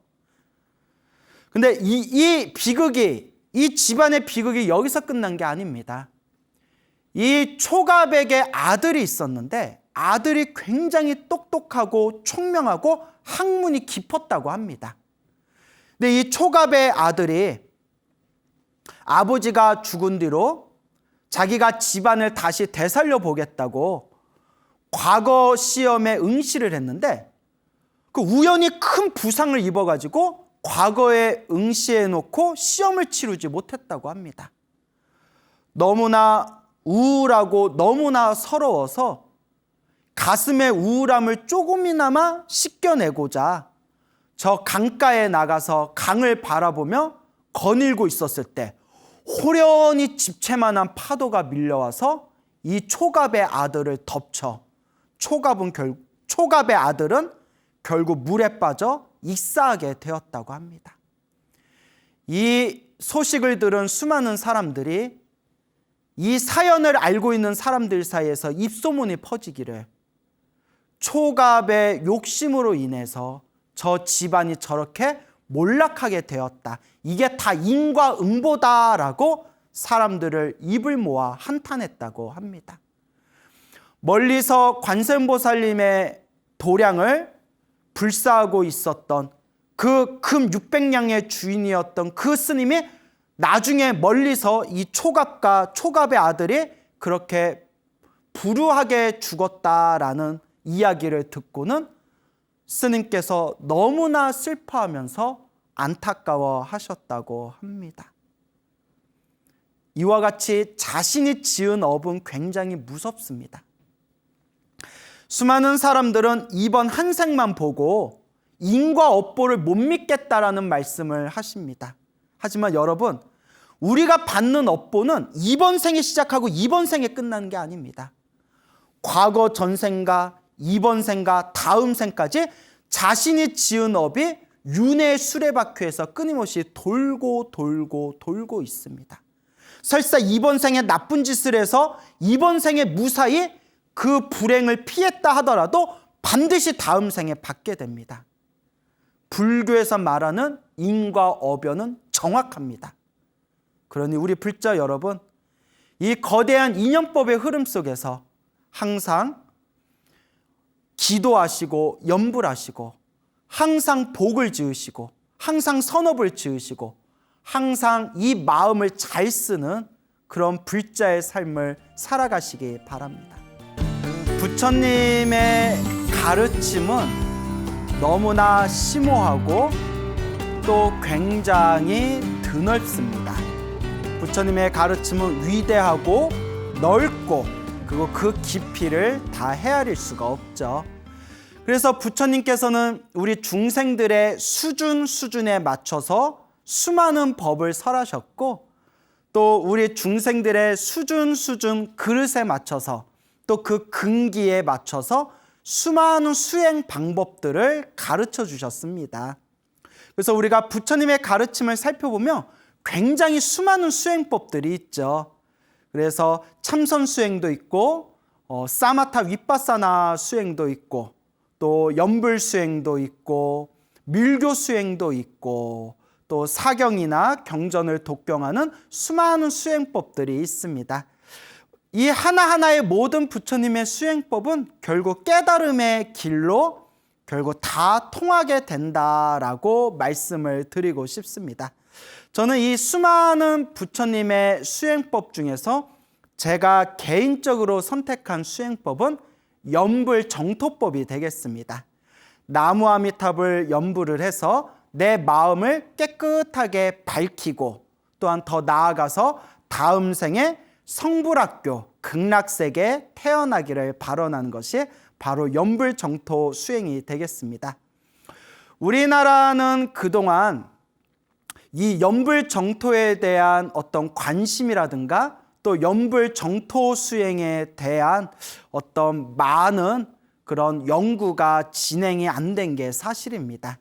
근데 이 비극이, 이 집안의 비극이 여기서 끝난 게 아닙니다. 이 초갑에게 아들이 있었는데 아들이 굉장히 똑똑하고 총명하고 학문이 깊었다고 합니다. 근데 이 초갑의 아들이 아버지가 죽은 뒤로 자기가 집안을 다시 되살려 보겠다고 과거 시험에 응시를 했는데 그 우연히 큰 부상을 입어가지고 과거에 응시해 놓고 시험을 치르지 못했다고 합니다. 너무나 우울하고 너무나 서러워서 가슴의 우울함을 조금이나마 씻겨내고자 저 강가에 나가서 강을 바라보며 거닐고 있었을 때 호련히 집채만한 파도가 밀려와서 이 초갑의 아들을 덮쳐 초갑의 아들은 결국 물에 빠져 익사하게 되었다고 합니다. 이 소식을 들은 수많은 사람들이 이 사연을 알고 있는 사람들 사이에서 입소문이 퍼지기를 초갑의 욕심으로 인해서 저 집안이 저렇게 몰락하게 되었다. 이게 다 인과응보다라고 사람들을 입을 모아 한탄했다고 합니다. 멀리서 관세음보살님의 도량을 불사하고 있었던 그 금 600냥의 주인이었던 그 스님이 나중에 멀리서 이 초갑의 아들이 그렇게 불우하게 죽었다라는 이야기를 듣고는 스님께서 너무나 슬퍼하면서 안타까워 하셨다고 합니다. 이와 같이 자신이 지은 업은 굉장히 무섭습니다. 수많은 사람들은 이번 한 생만 보고 인과업보를 못 믿겠다라는 말씀을 하십니다. 하지만 여러분, 우리가 받는 업보는 이번 생에 시작하고 이번 생에 끝나는 게 아닙니다. 과거 전생과 이번 생과 다음 생까지 자신이 지은 업이 윤회의 수레바퀴에서 끊임없이 돌고 있습니다. 설사 이번 생에 나쁜 짓을 해서 이번 생에 무사히 그 불행을 피했다 하더라도 반드시 다음 생에 받게 됩니다. 불교에서 말하는 인과업연은 정확합니다. 그러니 우리 불자 여러분, 이 거대한 인연법의 흐름 속에서 항상 기도하시고 염불하시고 항상 복을 지으시고 항상 선업을 지으시고 항상 이 마음을 잘 쓰는 그런 불자의 삶을 살아가시기 바랍니다. 부처님의 가르침은 너무나 심오하고 또 굉장히 드넓습니다. 부처님의 가르침은 위대하고 넓고 그리고 그 깊이를 다 헤아릴 수가 없죠. 그래서 부처님께서는 우리 중생들의 수준에 맞춰서 수많은 법을 설하셨고 또 우리 중생들의 수준 그릇에 맞춰서 또 그 근기에 맞춰서 수많은 수행 방법들을 가르쳐 주셨습니다. 그래서 우리가 부처님의 가르침을 살펴보면 굉장히 수많은 수행법들이 있죠. 그래서 참선 수행도 있고 사마타 위파사나 수행도 있고 또 염불 수행도 있고 밀교 수행도 있고 또 사경이나 경전을 독경하는 수많은 수행법들이 있습니다. 이 하나하나의 모든 부처님의 수행법은 결국 깨달음의 길로 결국 다 통하게 된다라고 말씀을 드리고 싶습니다. 저는 이 수많은 부처님의 수행법 중에서 제가 개인적으로 선택한 수행법은 염불 정토법이 되겠습니다. 나무 아미탑을 염불을 해서 내 마음을 깨끗하게 밝히고 또한 더 나아가서 다음 생에 성불학교 극락세계에 태어나기를 발언하는 것이 바로 염불정토 수행이 되겠습니다. 우리나라는 그동안 이 염불정토에 대한 어떤 관심이라든가 또 염불정토 수행에 대한 어떤 많은 그런 연구가 진행이 안 된 게 사실입니다.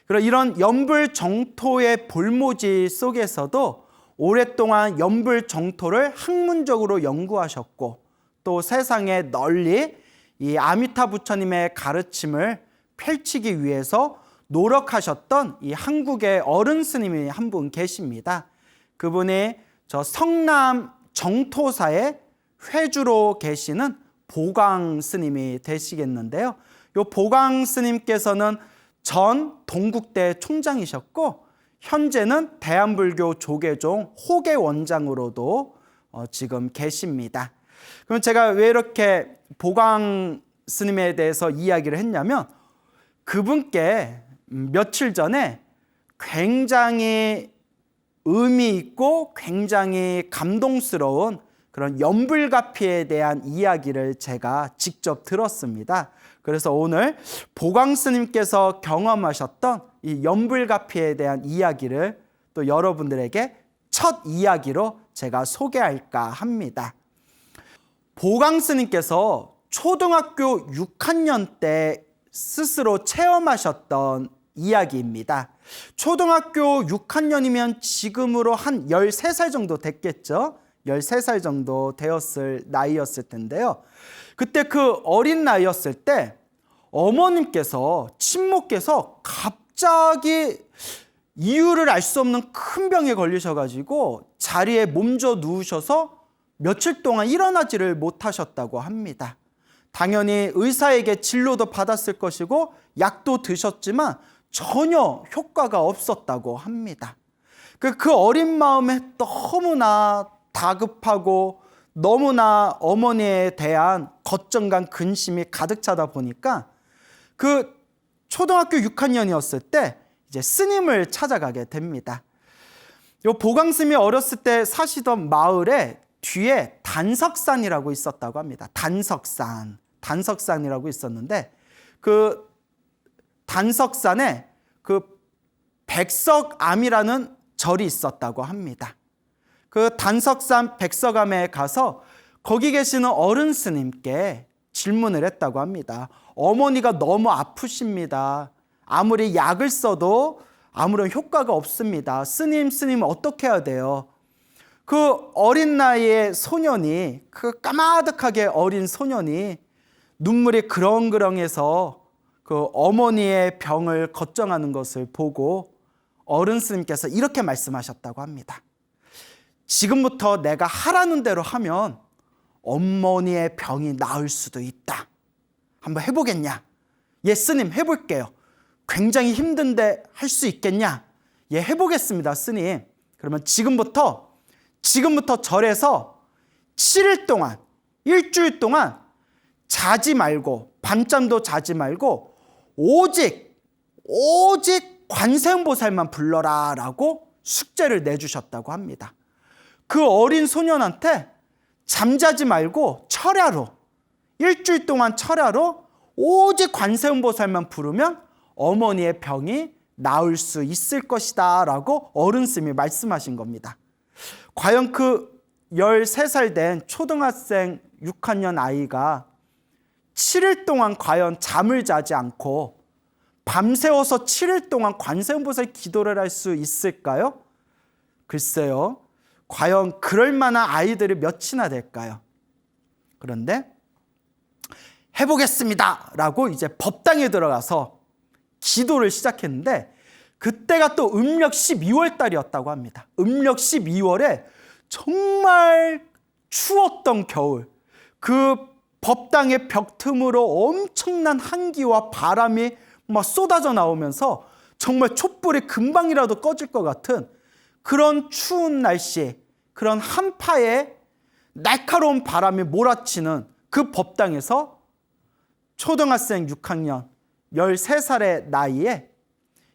그리고 이런 염불정토의 볼모지 속에서도 오랫동안 연불 정토를 학문적으로 연구하셨고 또 세상에 널리 이 아미타 부처님의 가르침을 펼치기 위해서 노력하셨던 이 한국의 어른 스님이 한 분 계십니다. 그분이 저 성남 정토사의 회주로 계시는 보광 스님이 되시겠는데요. 이 보광 스님께서는 전 동국대 총장이셨고 현재는 대한불교 조계종 호계 원장으로도 지금 계십니다. 그럼 제가 왜 이렇게 보광 스님에 대해서 이야기를 했냐면 그분께 며칠 전에 굉장히 의미 있고 굉장히 감동스러운 그런 연불가피에 대한 이야기를 제가 직접 들었습니다. 그래서 오늘 보광 스님께서 경험하셨던 이 연불가피에 대한 이야기를 또 여러분들에게 첫 이야기로 제가 소개할까 합니다. 보광 스님께서 초등학교 6학년 때 스스로 체험하셨던 이야기입니다. 초등학교 6학년이면 지금으로 한 13살 정도 됐겠죠? 13살 정도 되었을 나이였을 텐데요. 그때 그 어린 나이였을 때 어머님께서, 친모께서 갑자기 이유를 알 수 없는 큰 병에 걸리셔가지고 자리에 몸져 누우셔서 며칠 동안 일어나지를 못하셨다고 합니다. 당연히 의사에게 진료도 받았을 것이고 약도 드셨지만 전혀 효과가 없었다고 합니다. 그 어린 마음에 너무나 다급하고 너무나 어머니에 대한 걱정과 근심이 가득 차다 보니까 그 초등학교 6학년이었을 때 이제 스님을 찾아가게 됩니다. 요 보광 스님이 어렸을 때 사시던 마을에 뒤에 단석산이라고 있었다고 합니다. 단석산이라고 있었는데 그 단석산에 그 백석암이라는 절이 있었다고 합니다. 그 단석산 백석암에 가서 거기 계시는 어른 스님께 질문을 했다고 합니다. 어머니가 너무 아프십니다. 아무리 약을 써도 아무런 효과가 없습니다. 스님 어떻게 해야 돼요? 그 어린 나이의 소년이, 그 까마득하게 어린 소년이 눈물이 그렁그렁해서 그 어머니의 병을 걱정하는 것을 보고 어른 스님께서 이렇게 말씀하셨다고 합니다. 지금부터 내가 하라는 대로 하면 어머니의 병이 나을 수도 있다. 한번 해보겠냐? 예, 스님 해볼게요. 굉장히 힘든데 할 수 있겠냐? 예, 해보겠습니다, 스님. 그러면 지금부터 절에서 7일 동안, 일주일 동안 자지 말고, 밤잠도 자지 말고 오직 관세음보살만 불러라 라고 숙제를 내주셨다고 합니다. 그 어린 소년한테 잠자지 말고 철야로, 일주일 동안 철야로 오직 관세음보살만 부르면 어머니의 병이 나을 수 있을 것이다 라고 어른 스님이 말씀하신 겁니다. 과연 그 13살 된 초등학생 6학년 아이가 7일 동안 과연 잠을 자지 않고 밤새워서 7일 동안 관세음보살 기도를 할 수 있을까요? 글쎄요. 과연 그럴 만한 아이들이 몇이나 될까요? 그런데 해보겠습니다 라고 이제 법당에 들어가서 기도를 시작했는데 그때가 또 음력 12월 달이었다고 합니다. 음력 12월에 정말 추웠던 겨울, 그 법당의 벽 틈으로 엄청난 한기와 바람이 막 쏟아져 나오면서 정말 촛불이 금방이라도 꺼질 것 같은 그런 추운 날씨, 그런 한파에 날카로운 바람이 몰아치는 그 법당에서 초등학생 6학년 13살의 나이에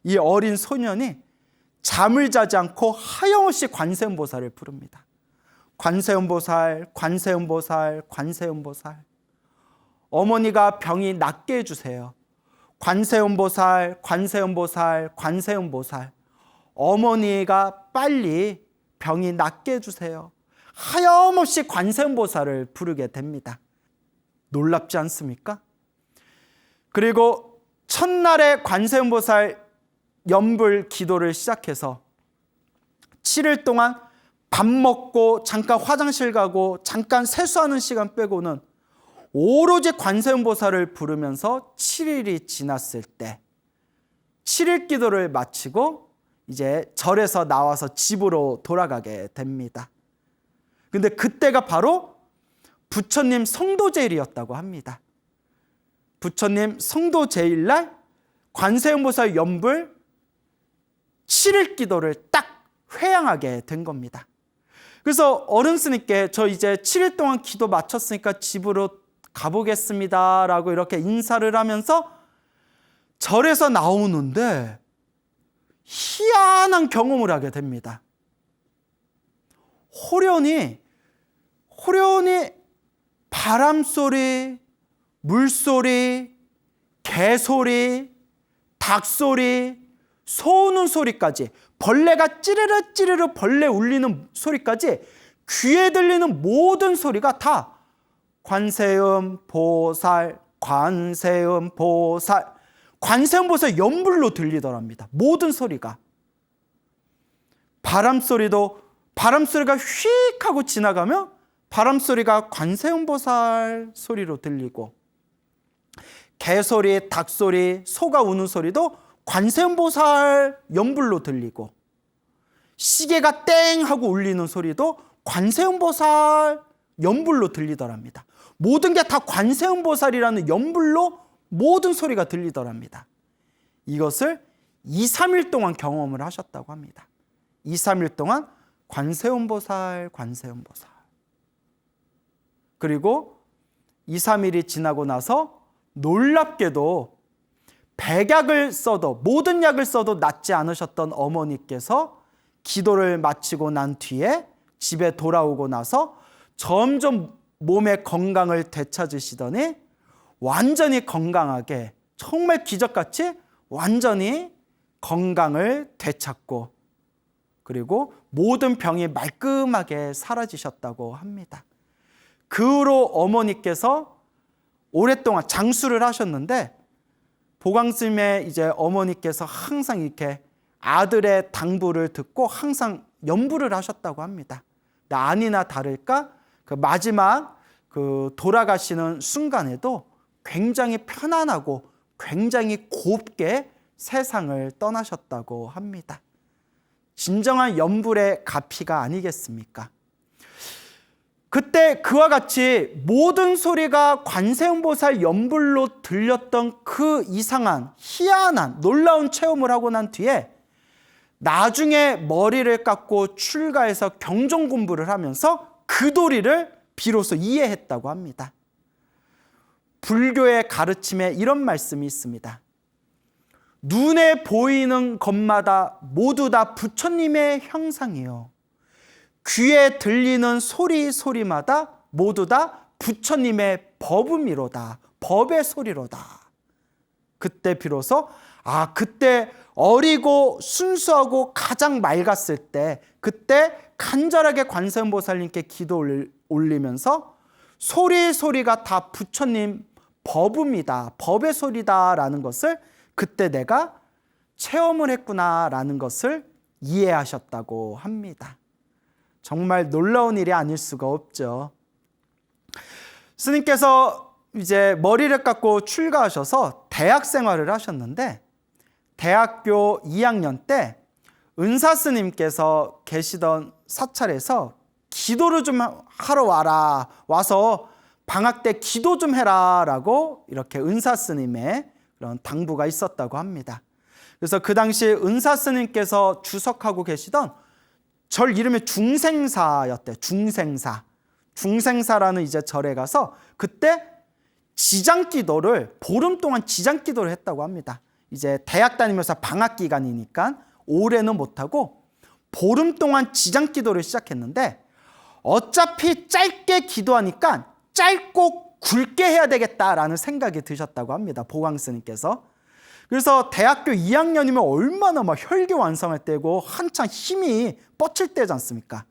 이 어린 소년이 잠을 자지 않고 하염없이 관세음보살을 부릅니다. 관세음보살, 관세음보살, 관세음보살. 어머니가 병이 낫게 해주세요. 관세음보살, 관세음보살, 관세음보살. 어머니가 빨리 병이 낫게 해주세요. 하염없이 관세음보살을 부르게 됩니다. 놀랍지 않습니까? 그리고 첫날에 관세음보살 연불 기도를 시작해서 7일 동안 밥 먹고 잠깐 화장실 가고 잠깐 세수하는 시간 빼고는 오로지 관세음보살을 부르면서 7일이 지났을 때 7일 기도를 마치고 이제 절에서 나와서 집으로 돌아가게 됩니다. 근데 그때가 바로 부처님 성도제일이었다고 합니다. 부처님 성도제일날 관세음보살 연불 7일 기도를 딱 회양하게 된 겁니다. 그래서 어른 스님께 저 이제 7일 동안 기도 마쳤으니까 집으로 가보겠습니다 라고 이렇게 인사를 하면서 절에서 나오는데 희한한 경험을 하게 됩니다. 호련히 바람소리, 물소리, 개소리, 닭소리, 소 우는 소리까지, 벌레가 찌르르 찌르르 벌레 울리는 소리까지 귀에 들리는 모든 소리가 다 관세음보살, 관세음보살, 관세음보살 연불로 들리더랍니다. 모든 소리가. 바람소리가 휙 하고 지나가면 바람소리가 관세음보살 소리로 들리고, 개소리, 닭소리, 소가 우는 소리도 관세음보살 연불로 들리고, 시계가 땡 하고 울리는 소리도 관세음보살 연불로 들리더랍니다. 모든 게 다 관세음보살이라는 연불로 모든 소리가 들리더랍니다. 이것을 2, 3일 동안 경험을 하셨다고 합니다. 2, 3일 동안 관세음보살. 그리고 2, 3일이 지나고 나서 놀랍게도 백약을 써도, 모든 약을 써도 낫지 않으셨던 어머니께서 기도를 마치고 난 뒤에 집에 돌아오고 나서 점점 몸의 건강을 되찾으시더니 완전히 건강하게, 정말 기적같이 완전히 건강을 되찾고, 그리고 모든 병이 말끔하게 사라지셨다고 합니다. 그 후로 어머니께서 오랫동안 장수를 하셨는데, 보광스님의 이제 어머니께서 항상 이렇게 아들의 당부를 듣고 항상 연부를 하셨다고 합니다. 아니나 다를까 그 마지막 그 돌아가시는 순간에도 굉장히 편안하고 굉장히 곱게 세상을 떠나셨다고 합니다. 진정한 연불의 가피가 아니겠습니까? 그때 그와 같이 모든 소리가 관세음보살 연불로 들렸던 그 이상한, 희한한, 놀라운 체험을 하고 난 뒤에 나중에 머리를 깎고 출가해서 경전 공부를 하면서 그 도리를 비로소 이해했다고 합니다. 불교의 가르침에 이런 말씀이 있습니다. 눈에 보이는 것마다 모두 다 부처님의 형상이요, 귀에 들리는 소리마다 모두 다 부처님의 법음이로다, 법의 소리로다. 그때 비로소 그때 어리고 순수하고 가장 맑았을 때, 그때 간절하게 관세음보살님께 기도 올리면서 소리가 다 부처님 법음이다, 법의 소리다라는 것을 그때 내가 체험을 했구나라는 것을 이해하셨다고 합니다. 정말 놀라운 일이 아닐 수가 없죠. 스님께서 이제 머리를 깎고 출가하셔서 대학 생활을 하셨는데, 대학교 2학년 때 은사 스님께서 계시던 사찰에서 기도를 좀 하러 와라, 와서 방학 때 기도 좀 해라 라고 이렇게 은사 스님의 그런 당부가 있었다고 합니다. 그래서 그 당시 은사 스님께서 주석하고 계시던 절 이름이 중생사였대요. 중생사라는 이제 절에 가서 그때 지장기도를, 보름 동안 지장기도를 했다고 합니다. 이제 대학 다니면서 방학 기간이니까 올해는 못하고 보름 동안 지장기도를 시작했는데, 어차피 짧게 기도하니까 짧고 굵게 해야 되겠다라는 생각이 드셨다고 합니다. 보광스님께서. 그래서 대학교 2학년이면 얼마나 막 혈기왕성할 때고 한창 힘이 뻗칠 때지 않습니까?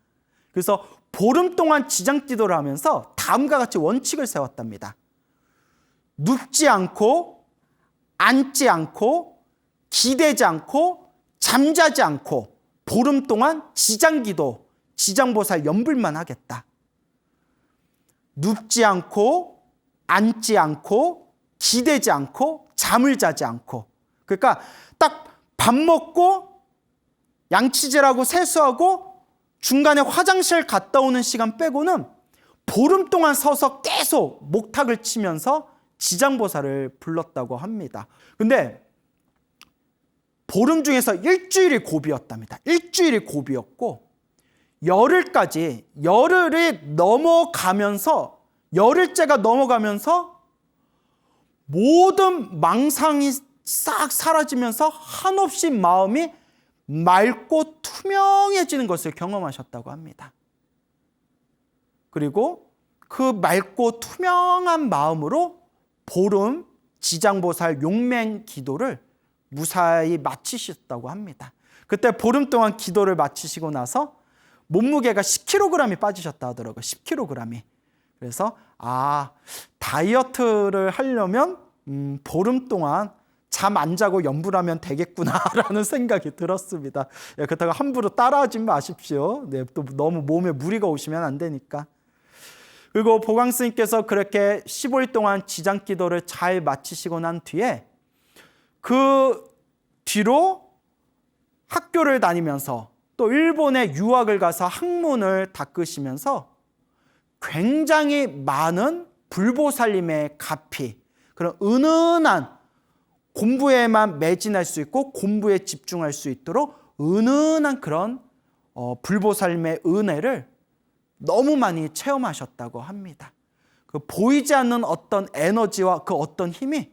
그래서 보름 동안 지장기도를 하면서 다음과 같이 원칙을 세웠답니다. 눕지 않고, 앉지 않고, 기대지 않고, 잠자지 않고 보름 동안 지장기도 지장보살 연불만 하겠다. 눕지 않고 앉지 않고 기대지 않고 잠을 자지 않고, 그러니까 딱 밥 먹고 양치질하고 세수하고 중간에 화장실 갔다 오는 시간 빼고는 보름 동안 서서 계속 목탁을 치면서 지장보살을 불렀다고 합니다. 근데 보름 중에서 일주일이 고비였답니다. 일주일이 고비였고 열흘까지, 열흘이 넘어가면서, 열흘째가 넘어가면서 모든 망상이 싹 사라지면서 한없이 마음이 맑고 투명해지는 것을 경험하셨다고 합니다. 그리고 그 맑고 투명한 마음으로 보름 지장보살 용맹 기도를 무사히 마치셨다고 합니다. 그때 보름 동안 기도를 마치시고 나서 몸무게가 10kg이 빠지셨다 하더라고요. 10kg이. 그래서 다이어트를 하려면 보름 동안 잠 안 자고 염불하면 되겠구나라는 생각이 들었습니다. 그렇다고 함부로 따라하지 마십시오. 네, 또 너무 몸에 무리가 오시면 안 되니까. 그리고 보광 스님께서 그렇게 15일 동안 지장 기도를 잘 마치시고 난 뒤에 그 뒤로 학교를 다니면서 또 일본에 유학을 가서 학문을 닦으시면서 굉장히 많은 불보살님의 가피, 그런 은은한 공부에만 매진할 수 있고 공부에 집중할 수 있도록 은은한 그런 불보살님의 은혜를 너무 많이 체험하셨다고 합니다. 그 보이지 않는 어떤 에너지와 그 어떤 힘이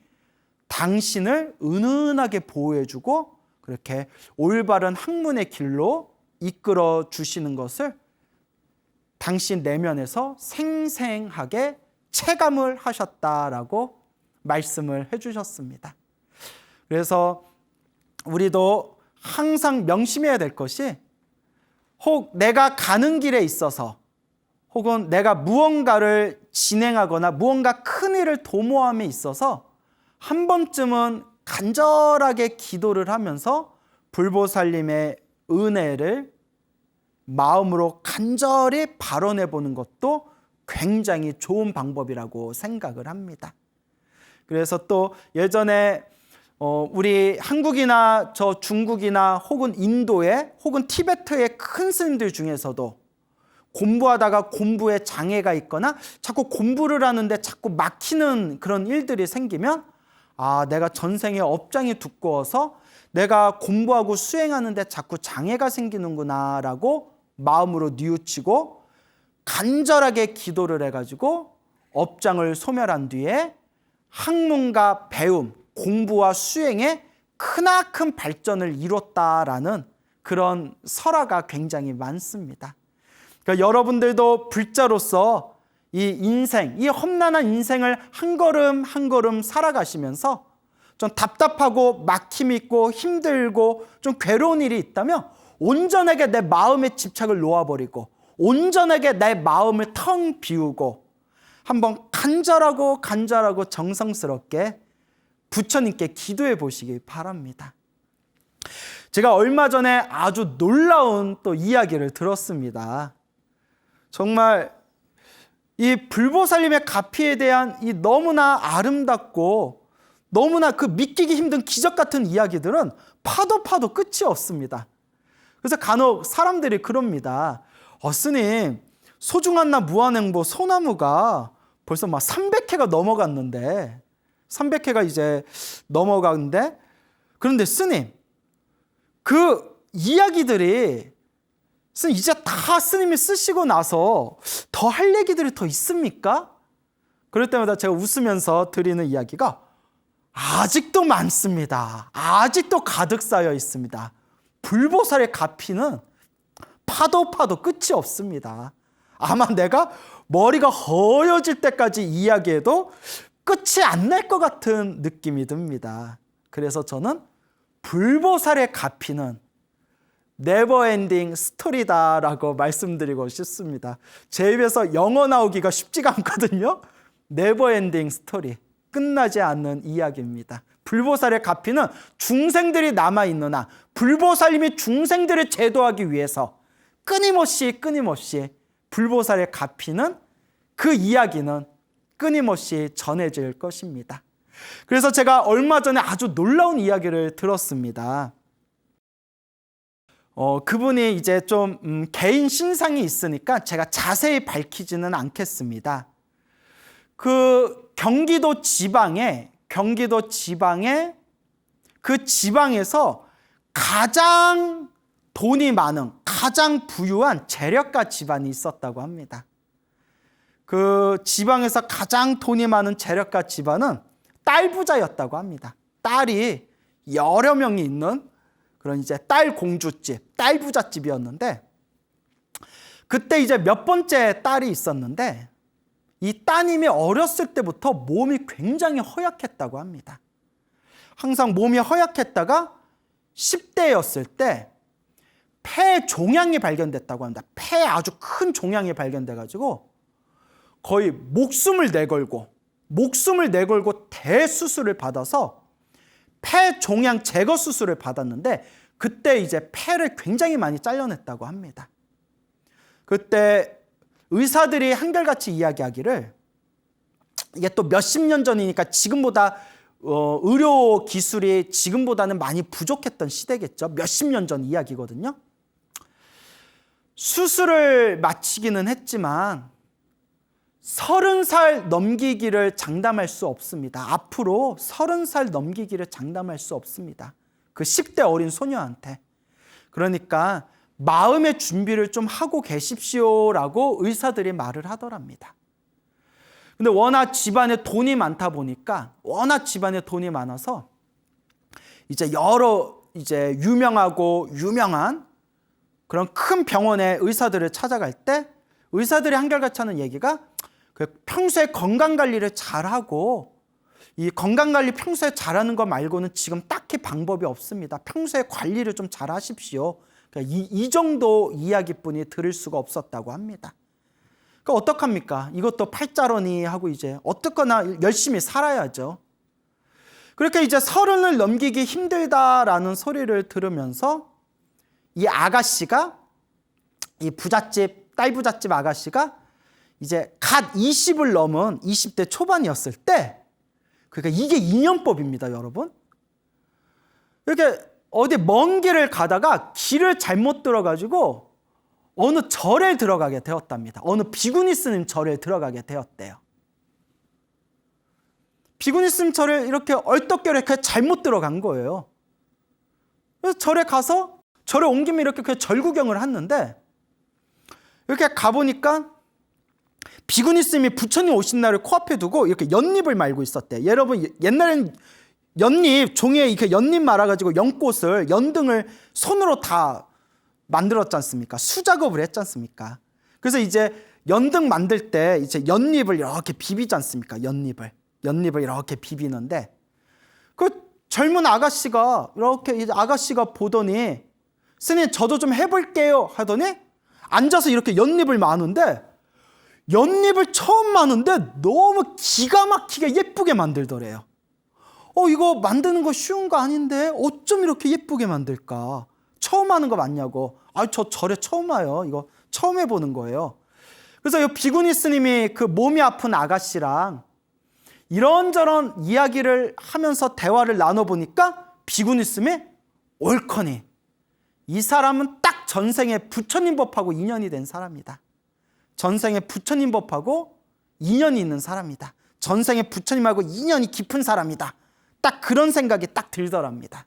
당신을 은은하게 보호해주고 그렇게 올바른 학문의 길로 이끌어 주시는 것을 당신 내면에서 생생하게 체감을 하셨다라고 말씀을 해주셨습니다. 그래서 우리도 항상 명심해야 될 것이, 혹 내가 가는 길에 있어서 혹은 내가 무언가를 진행하거나 무언가 큰 일을 도모함에 있어서 한 번쯤은 간절하게 기도를 하면서 불보살님의 은혜를 마음으로 간절히 발언해 보는 것도 굉장히 좋은 방법이라고 생각을 합니다. 그래서 또 예전에 우리 한국이나 저 중국이나 혹은 인도에 혹은 티베트의 큰 스님들 중에서도 공부하다가 공부에 장애가 있거나 자꾸 공부를 하는데 자꾸 막히는 그런 일들이 생기면 내가 전생에 업장이 두꺼워서 내가 공부하고 수행하는데 자꾸 장애가 생기는구나 라고 마음으로 뉘우치고 간절하게 기도를 해가지고 업장을 소멸한 뒤에 학문과 배움, 공부와 수행에 크나큰 발전을 이뤘다라는 그런 설화가 굉장히 많습니다. 그러니까 여러분들도 불자로서 이 인생, 이 험난한 인생을 한 걸음 한 걸음 살아가시면서 좀 답답하고 막힘이 있고 힘들고 좀 괴로운 일이 있다면 온전하게 내 마음의 집착을 놓아버리고 온전하게 내 마음을 텅 비우고 한번 간절하고 정성스럽게 부처님께 기도해 보시기 바랍니다. 제가 얼마 전에 아주 놀라운 또 이야기를 들었습니다. 정말 이 불보살님의 가피에 대한 이 너무나 아름답고 너무나 그 믿기기 힘든 기적 같은 이야기들은 파도 끝이 없습니다. 그래서 간혹 사람들이 그럽니다. 스님, 소중한 무한행보 소나무가 벌써 막 300회가 넘어갔는데 300회가 이제 넘어가는데, 그런데 스님, 그 이야기들이 스님 이제 다 스님이 쓰시고 나서 더 할 얘기들이 더 있습니까? 그럴 때마다 제가 웃으면서 드리는 이야기가 아직도 많습니다. 아직도 가득 쌓여 있습니다. 불보살의 가피는 파도 끝이 없습니다. 아마 내가 머리가 허여질 때까지 이야기해도 끝이 안 날 것 같은 느낌이 듭니다. 그래서 저는 불보살의 가피는 네버엔딩 스토리다라고 말씀드리고 싶습니다. 제 입에서 영어 나오기가 쉽지가 않거든요. 네버엔딩 스토리, 끝나지 않는 이야기입니다. 불보살의 가피는 중생들이 남아있는 한, 불보살님이 중생들을 제도하기 위해서 끊임없이 불보살에 갚이는 그 이야기는 끊임없이 전해질 것입니다. 그래서 제가 얼마 전에 아주 놀라운 이야기를 들었습니다. 그분이 이제 좀 개인 신상이 있으니까 제가 자세히 밝히지는 않겠습니다. 그 경기도 지방에 그 지방에서 가장 돈이 많은, 가장 부유한 재력가 집안이 있었다고 합니다. 그 지방에서 가장 돈이 많은 재력가 집안은 딸 부자였다고 합니다. 딸이 여러 명이 있는 그런 이제 딸 공주집, 딸 부잣집이었는데, 그때 이제 몇 번째 딸이 있었는데, 이 따님이 어렸을 때부터 몸이 굉장히 허약했다고 합니다. 항상 몸이 허약했다가 10대였을 때 폐 종양이 발견됐다고 합니다. 폐에 아주 큰 종양이 발견돼가지고 거의 목숨을 내걸고 대수술을 받아서 폐 종양 제거 수술을 받았는데, 그때 이제 폐를 굉장히 많이 잘라냈다고 합니다. 그때 의사들이 한결같이 이야기하기를, 이게 또 몇십 년 전이니까 지금보다 의료 기술이 지금보다는 많이 부족했던 시대겠죠. 몇십 년 전 이야기거든요. 수술을 마치기는 했지만 30살 넘기기를 장담할 수 없습니다. 앞으로 30살 넘기기를 장담할 수 없습니다. 그 10대 어린 소녀한테. 그러니까 마음의 준비를 좀 하고 계십시오라고 의사들이 말을 하더랍니다. 근데 워낙 집안에 돈이 많다 보니까, 워낙 집안에 돈이 많아서 이제 여러 이제 유명한 그런 큰 병원의 의사들을 찾아갈 때 의사들이 한결같이 하는 얘기가, 평소에 건강관리를 잘하고, 이 건강관리 평소에 잘하는 거 말고는 지금 딱히 방법이 없습니다. 평소에 관리를 좀 잘하십시오. 그러니까 이 정도 이야기뿐이 들을 수가 없었다고 합니다. 그러니까 어떡합니까? 이것도 팔자로니 하고 이제 어떻거나 열심히 살아야죠. 그러니까 이제 30을 넘기기 힘들다라는 소리를 들으면서 이 아가씨가, 이 부잣집, 딸 부잣집 아가씨가 이제 갓 20을 넘은 20대 초반이었을 때, 그러니까 이게 인연법입니다, 여러분. 이렇게 어디 먼 길을 가다가 길을 잘못 들어가지고 어느 절에 들어가게 되었답니다. 어느 비구니 스님 절에 들어가게 되었대요. 비구니 스님 절에 이렇게 얼떨결에 그냥 잘못 들어간 거예요. 그래서 절에 가서, 절에 온 김에 이렇게 그냥 절 구경을 했는데, 이렇게 가보니까 비구니 스님이 부처님 오신 날을 코앞에 두고 이렇게 연잎을 말고 있었대. 여러분, 옛날엔 연잎, 종이에 이렇게 연잎 말아가지고 연꽃을, 연등을 손으로 다 만들었지 않습니까? 수작업을 했지 않습니까? 그래서 이제 연등 만들 때 이제 연잎을 이렇게 비비지 않습니까? 연잎을 이렇게 비비는데, 그 젊은 아가씨가 이렇게, 아가씨가 보더니, 스님 저도 좀 해볼게요 하더니 앉아서 이렇게 연잎을 마는데, 연잎을 처음 마는데 너무 기가 막히게 예쁘게 만들더래요. 이거 만드는 거 쉬운 거 아닌데 어쩜 이렇게 예쁘게 만들까? 처음 하는 거 맞냐고. 저 절에 처음 와요. 이거 처음 해보는 거예요. 그래서 이 비구니 스님이 그 몸이 아픈 아가씨랑 이런저런 이야기를 하면서 대화를 나눠보니까 비구니 스님이 옳거니 이 사람은 딱 전생에 부처님 법하고 인연이 된 사람이다. 전생에 부처님 법하고 인연이 있는 사람이다. 전생에 부처님하고 인연이 깊은 사람이다. 딱 그런 생각이 딱 들더랍니다.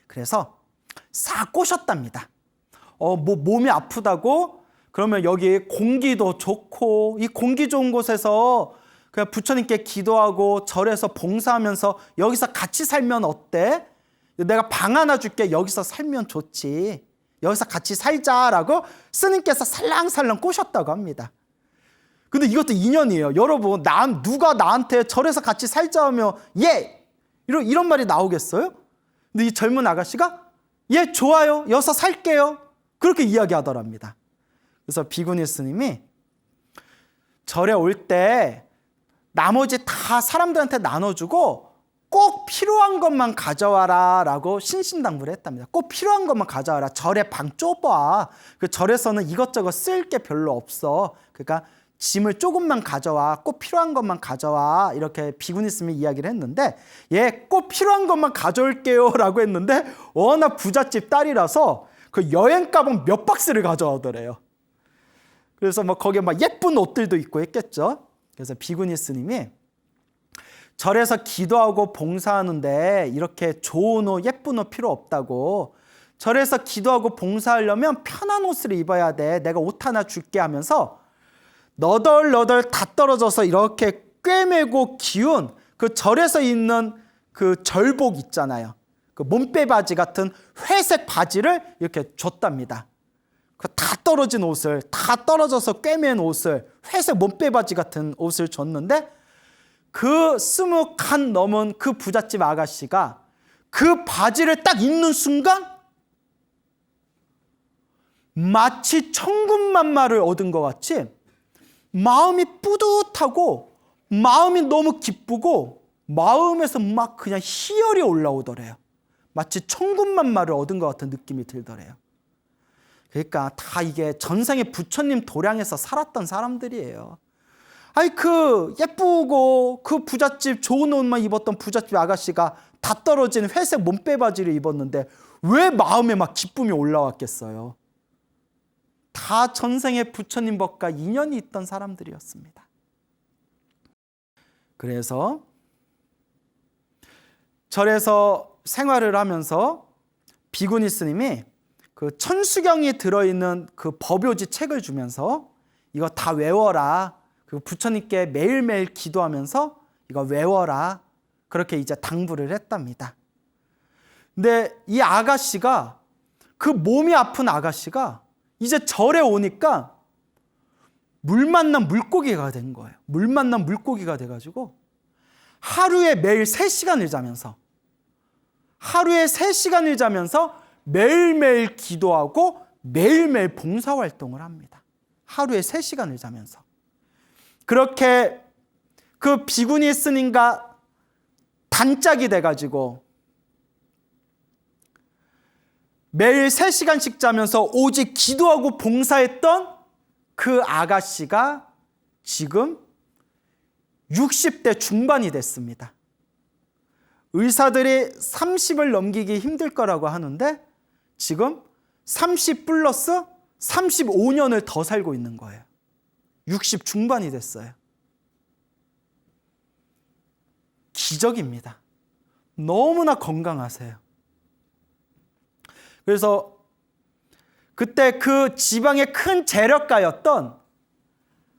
그래서 싹 꼬셨답니다. 몸이 아프다고? 그러면 여기 공기도 좋고, 이 공기 좋은 곳에서 그냥 부처님께 기도하고 절에서 봉사하면서 여기서 같이 살면 어때? 내가 방 하나 줄게. 여기서 살면 좋지. 여기서 같이 살자라고 스님께서 살랑살랑 꼬셨다고 합니다. 근데 이것도 인연이에요. 여러분, 누가 나한테 절에서 같이 살자 하면 예! 이런 말이 나오겠어요? 근데 이 젊은 아가씨가 예, 좋아요. 여기서 살게요. 그렇게 이야기하더랍니다. 그래서 비구니 스님이 절에 올 때 나머지 다 사람들한테 나눠주고 꼭 필요한 것만 가져와라 라고 신신당부를 했답니다. 꼭 필요한 것만 가져와라. 절에 방 좁아. 그 절에서는 이것저것 쓸 게 별로 없어. 그러니까 짐을 조금만 가져와. 꼭 필요한 것만 가져와. 이렇게 비구니 스님이 이야기를 했는데, 꼭 필요한 것만 가져올게요 라고 했는데, 워낙 부잣집 딸이라서 그 여행 가방 몇 박스를 가져오더래요. 그래서 거기에 예쁜 옷들도 있고 했겠죠. 그래서 비구니 스님이 절에서 기도하고 봉사하는데 이렇게 좋은 옷, 예쁜 옷 필요 없다고. 절에서 기도하고 봉사하려면 편한 옷을 입어야 돼. 내가 옷 하나 줄게 하면서 너덜너덜 다 떨어져서 이렇게 꿰매고 기운 그 절에서 입는 그 절복 있잖아요. 그 몸빼 바지 같은 회색 바지를 이렇게 줬답니다. 그 다 떨어진 옷을, 다 떨어져서 꿰맨 옷을, 회색 몸빼 바지 같은 옷을 줬는데, 그 20칸 넘은 그 부잣집 아가씨가 그 바지를 딱 입는 순간 마치 천군만마를 얻은 것 같이 마음이 뿌듯하고 마음이 너무 기쁘고 마음에서 그냥 희열이 올라오더래요. 마치 천군만마를 얻은 것 같은 느낌이 들더래요. 그러니까 다 이게 전생에 부처님 도량에서 살았던 사람들이에요. 아니 그 예쁘고 그 부잣집 좋은 옷만 입었던 부잣집 아가씨가 다 떨어진 회색 몸빼 바지를 입었는데 왜 마음에 기쁨이 올라왔겠어요? 다 전생에 부처님 법과 인연이 있던 사람들이었습니다. 그래서 절에서 생활을 하면서 비구니 스님이 그 천수경이 들어있는 그 법요지 책을 주면서 이거 다 외워라. 그리고 부처님께 매일매일 기도하면서 이거 외워라. 그렇게 이제 당부를 했답니다. 근데 이 아가씨가, 그 몸이 아픈 아가씨가 이제 절에 오니까 물 만난 물고기가 된 거예요. 물 만난 물고기가 돼가지고 하루에 매일 3시간을 자면서 매일매일 기도하고 매일매일 봉사활동을 합니다. 하루에 3시간을 자면서. 그렇게 그 비구니 스님과 단짝이 돼가지고 매일 3시간씩 자면서 오직 기도하고 봉사했던 그 아가씨가 지금 60대 중반이 됐습니다. 의사들이 30을 넘기기 힘들 거라고 하는데 지금 30 플러스 35년을 더 살고 있는 거예요. 60 중반이 됐어요. 기적입니다. 너무나 건강하세요. 그래서 그때 그 지방의 큰 재력가였던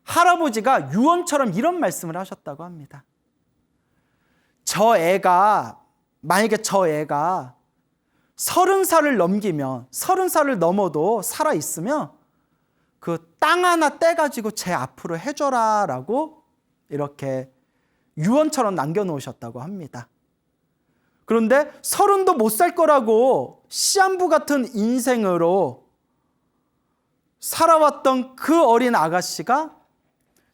할아버지가 유언처럼 이런 말씀을 하셨다고 합니다. 만약에 저 애가 30살을 넘기면, 30살을 넘어도 살아있으면 그 땅 하나 떼가지고 제 앞으로 해줘라 라고 이렇게 유언처럼 남겨놓으셨다고 합니다. 그런데 30도 못 살 거라고 시한부 같은 인생으로 살아왔던 그 어린 아가씨가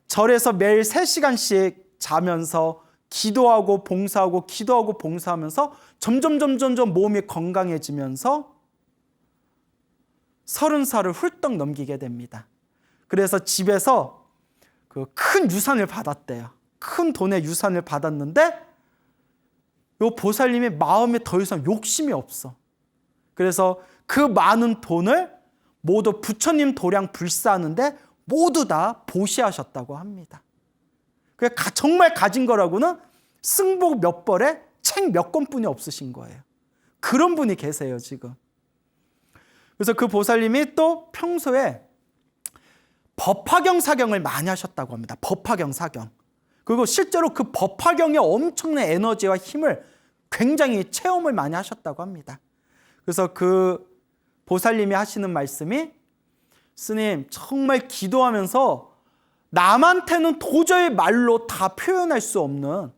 절에서 매일 3시간씩 자면서 기도하고 봉사하면서 점점 몸이 건강해지면서 30살을 훌떡 넘기게 됩니다. 그래서 집에서 그 큰 유산을 받았대요. 큰 돈의 유산을 받았는데 요 보살님이 마음에 더 이상 욕심이 없어. 그래서 그 많은 돈을 모두 부처님 도량 불사하는데 모두 다 보시하셨다고 합니다. 정말 가진 거라고는 승복 몇 벌에 책 몇 권뿐이 없으신 거예요. 그런 분이 계세요 지금. 그래서 그 보살님이 또 평소에 법화경 사경을 많이 하셨다고 합니다. 법화경 사경. 그리고 실제로 그 법화경의 엄청난 에너지와 힘을 굉장히 체험을 많이 하셨다고 합니다. 그래서 그 보살님이 하시는 말씀이, 스님 정말 기도하면서 남한테는 도저히 말로 다 표현할 수 없는,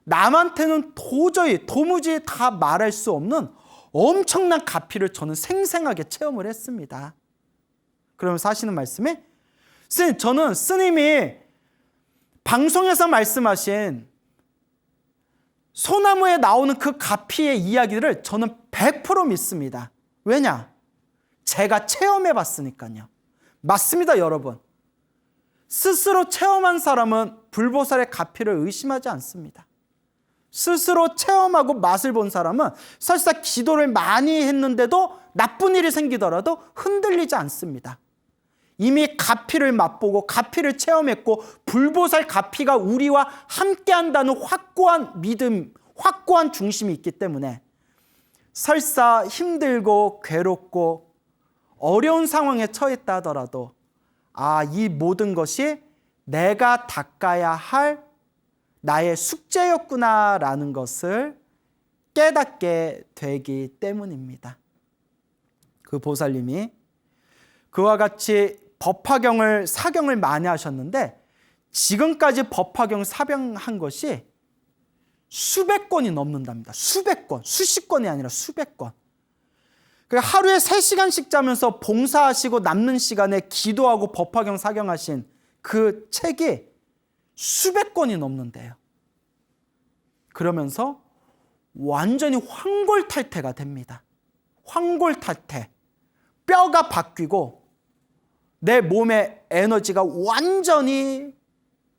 남한테는 도무지 다 말할 수 없는 엄청난 가피를 저는 생생하게 체험을 했습니다. 그러면서 하시는 말씀이, 스님 저는 스님이 방송에서 말씀하신 소나무에 나오는 그 가피의 이야기를 저는 100% 믿습니다. 왜냐? 제가 체험해 봤으니까요. 맞습니다, 여러분. 스스로 체험한 사람은 불보살의 가피를 의심하지 않습니다. 스스로 체험하고 맛을 본 사람은 설사 기도를 많이 했는데도 나쁜 일이 생기더라도 흔들리지 않습니다. 이미 가피를 맛보고 가피를 체험했고 불보살 가피가 우리와 함께한다는 확고한 믿음, 확고한 중심이 있기 때문에 설사 힘들고 괴롭고 어려운 상황에 처했다 하더라도 이 모든 것이 내가 닦아야 할 나의 숙제였구나라는 것을 깨닫게 되기 때문입니다. 그 보살님이 그와 같이 법화경을 사경을 많이 하셨는데 지금까지 법화경 사경한 것이 수백 권이 넘는답니다. 수백 권, 수십 권이 아니라 수백 권. 하루에 3시간씩 자면서 봉사하시고 남는 시간에 기도하고 법화경 사경하신 그 책이 수백 권이 넘는데요. 그러면서 완전히 황골탈퇴가 됩니다. 황골탈퇴. 뼈가 바뀌고 내 몸의 에너지가 완전히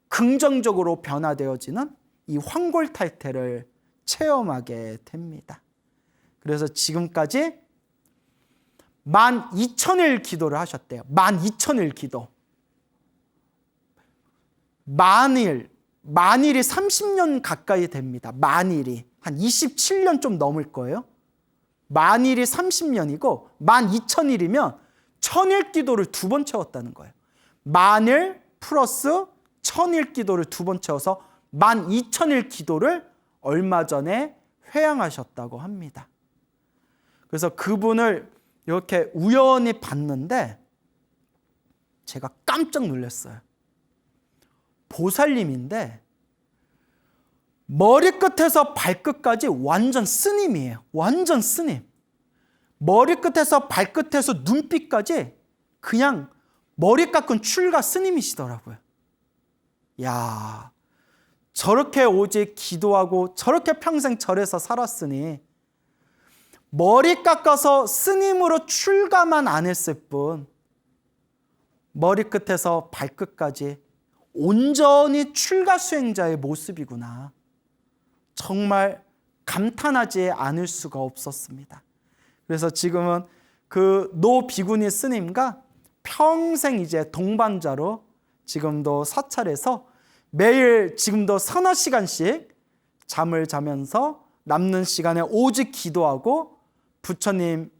긍정적으로 변화되어지는 이 황골탈퇴를 체험하게 됩니다. 그래서 지금까지 12,000일 기도를 하셨대요. 12,000일 기도. 만일이 30년 가까이 됩니다. 만일이 한 27년 좀 넘을 거예요. 만일이 30년이고 12,000일이면 1000일 기도를 2번 채웠다는 거예요. 만일 플러스 1000일 기도를 2번 채워서 12,000일 기도를 얼마 전에 회양하셨다고 합니다. 그래서 그분을 이렇게 우연히 봤는데 제가 깜짝 놀랐어요. 보살님인데 머리끝에서 발끝까지 완전 스님이에요. 완전 스님. 머리끝에서 발끝에서 눈빛까지 그냥 머리 깎은 출가 스님이시더라고요. 야, 저렇게 오직 기도하고 저렇게 평생 절에서 살았으니 머리 깎아서 스님으로 출가만 안 했을 뿐 머리끝에서 발끝까지 온전히 출가 수행자의 모습이구나. 정말 감탄하지 않을 수가 없었습니다. 그래서 지금은 그 노 비구니 스님과 평생 이제 동반자로 지금도 사찰에서 매일 지금도 서너 시간씩 잠을 자면서 남는 시간에 오직 기도하고 부처님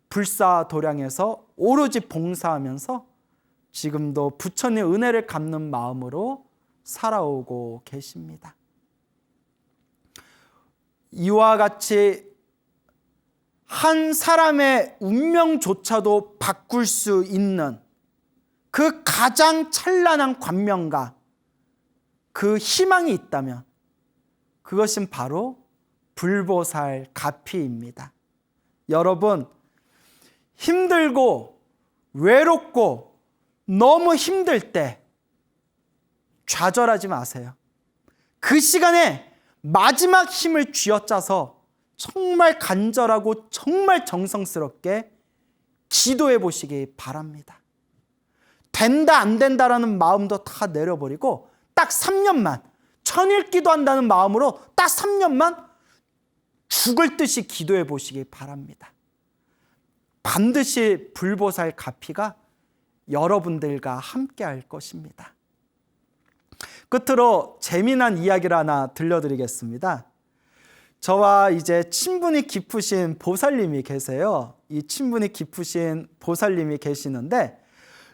불사 도량에서 오로지 봉사하면서 지금도 부처님 은혜를 갚는 마음으로 살아오고 계십니다. 이와 같이 한 사람의 운명조차도 바꿀 수 있는 그 가장 찬란한 광명과 그 희망이 있다면 그것은 바로 불보살 가피입니다. 여러분, 힘들고 외롭고 너무 힘들 때 좌절하지 마세요. 그 시간에 마지막 힘을 쥐어짜서 정말 간절하고 정말 정성스럽게 기도해 보시기 바랍니다. 된다 안 된다라는 마음도 다 내려버리고 딱 3년만 1000일 기도한다는 마음으로 딱 3년만 죽을 듯이 기도해 보시기 바랍니다. 반드시 불보살 가피가 여러분들과 함께 할 것입니다. 끝으로 재미난 이야기를 하나 들려드리겠습니다. 저와 이제 친분이 깊으신 보살님이 계세요. 이 친분이 깊으신 보살님이 계시는데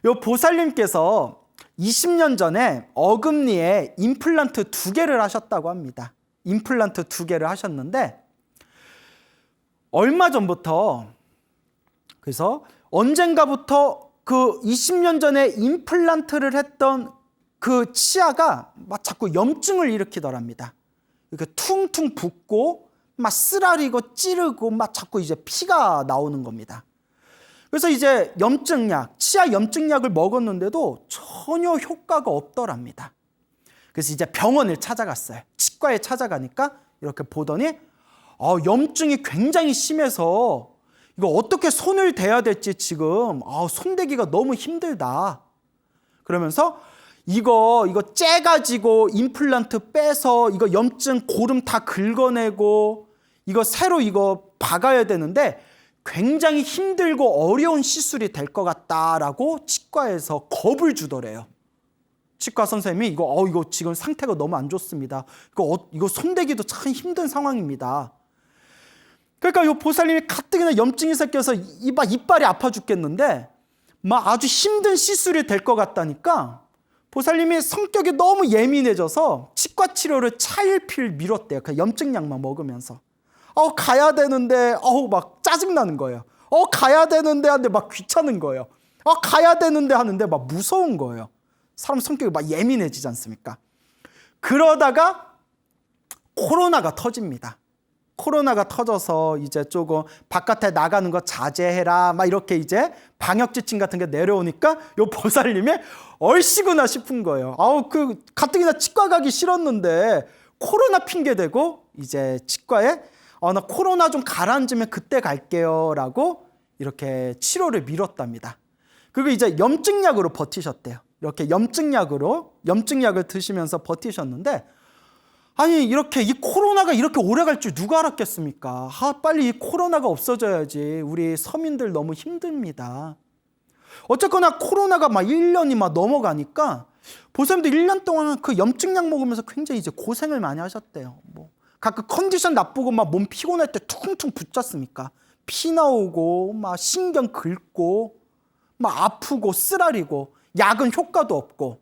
이 보살님께서 20년 전에 어금니에 임플란트 2개를 하셨다고 합니다. 임플란트 2개를 하셨는데 얼마 전부터 그래서 언젠가부터 그 20년 전에 임플란트를 했던 그 치아가 막 자꾸 염증을 일으키더랍니다. 이렇게 퉁퉁 붓고 막 쓰라리고 찌르고 막 자꾸 이제 피가 나오는 겁니다. 그래서 이제 염증약, 치아 염증약을 먹었는데도 전혀 효과가 없더랍니다. 그래서 이제 병원을 찾아갔어요. 치과에 찾아가니까 이렇게 보더니 염증이 굉장히 심해서 이거 어떻게 손을 대야 될지 지금 손대기가 너무 힘들다. 그러면서 이거 째가지고 임플란트 빼서 이거 염증 고름 다 긁어내고 이거 새로 박아야 되는데 굉장히 힘들고 어려운 시술이 될 것 같다라고 치과에서 겁을 주더래요. 치과 선생님이 이거 지금 상태가 너무 안 좋습니다. 이거 손대기도 참 힘든 상황입니다. 그러니까 이 보살님이 가뜩이나 염증이 생겨서 이빨이 아파 죽겠는데 막 아주 힘든 시술이 될 것 같다니까 보살님이 성격이 너무 예민해져서 치과 치료를 차일피일 미뤘대요. 그 염증약만 먹으면서. 가야 되는데 막 짜증나는 거예요. 가야 되는데 하는데 막 귀찮은 거예요. 가야 되는데 하는데 막 무서운 거예요. 사람 성격이 막 예민해지지 않습니까? 그러다가 코로나가 터집니다. 코로나가 터져서 이제 조금 바깥에 나가는 거 자제해라 막 이렇게 이제 방역 지침 같은 게 내려오니까 요 보살님이 얼씨구나 싶은 거예요. 가뜩이나 치과 가기 싫었는데 코로나 핑계 대고 이제 치과에 나 코로나 좀 가라앉으면 그때 갈게요 라고 이렇게 치료를 미뤘답니다. 그리고 이제 염증약으로 버티셨대요. 이렇게 염증약을 드시면서 버티셨는데 아니 이렇게 이 코로나가 이렇게 오래 갈 줄 누가 알았겠습니까? 빨리 이 코로나가 없어져야지. 우리 서민들 너무 힘듭니다. 어쨌거나 코로나가 막 1년이 막 넘어가니까 보살님도 1년 동안 그 염증약 먹으면서 굉장히 이제 고생을 많이 하셨대요. 가끔 컨디션 나쁘고 막 몸 피곤할 때 퉁퉁 붙잡습니까? 피 나오고 막 신경 긁고 막 아프고 쓰라리고 약은 효과도 없고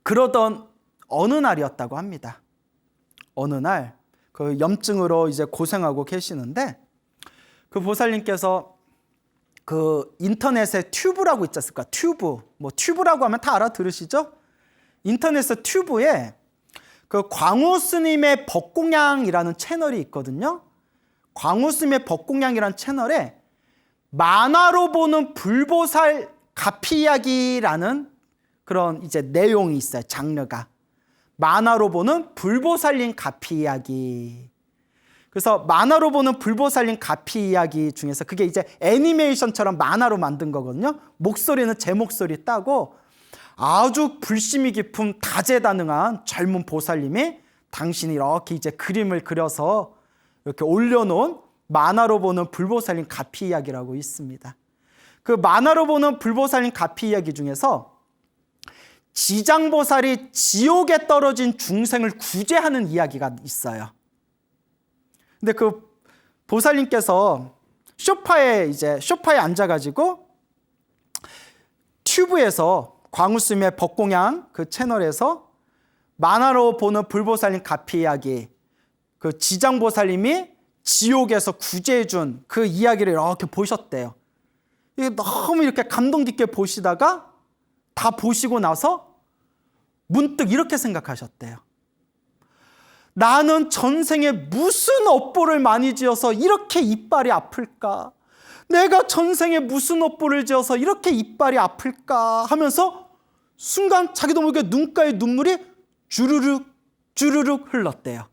그러던 어느 날이었다고 합니다. 어느 날 그 염증으로 이제 고생하고 계시는데 그 보살님께서 그 인터넷에 튜브라고 있지 않습니까? 튜브라고 하면 다 알아들으시죠? 인터넷에 튜브에 그 광우 스님의 법공양이라는 채널이 있거든요. 광우 스님의 법공양이라는 채널에 만화로 보는 불보살 가피 이야기라는 그런 이제 내용이 있어요. 장르가. 만화로 보는 불보살님 가피 이야기. 그래서 만화로 보는 불보살님 가피 이야기 중에서 그게 이제 애니메이션처럼 만화로 만든 거거든요. 목소리는 제 목소리 따고 아주 불심이 깊은 다재다능한 젊은 보살님이 당신이 이렇게 이제 그림을 그려서 이렇게 올려놓은 만화로 보는 불보살님 가피 이야기라고 있습니다. 그 만화로 보는 불보살님 가피 이야기 중에서 지장보살이 지옥에 떨어진 중생을 구제하는 이야기가 있어요. 근데 그 보살님께서 소파에 앉아가지고 튜브에서 광우스님의 법공양 그 채널에서 만화로 보는 불보살님 가피 이야기, 그 지장보살님이 지옥에서 구제해준 그 이야기를 이렇게 보셨대요. 너무 이렇게 감동 깊게 보시다가 다 보시고 나서 문득 이렇게 생각하셨대요. 나는 전생에 무슨 업보를 많이 지어서 이렇게 이빨이 아플까? 내가 전생에 무슨 업보를 지어서 이렇게 이빨이 아플까? 하면서 순간 자기도 모르게 눈가에 눈물이 주르륵 흘렀대요.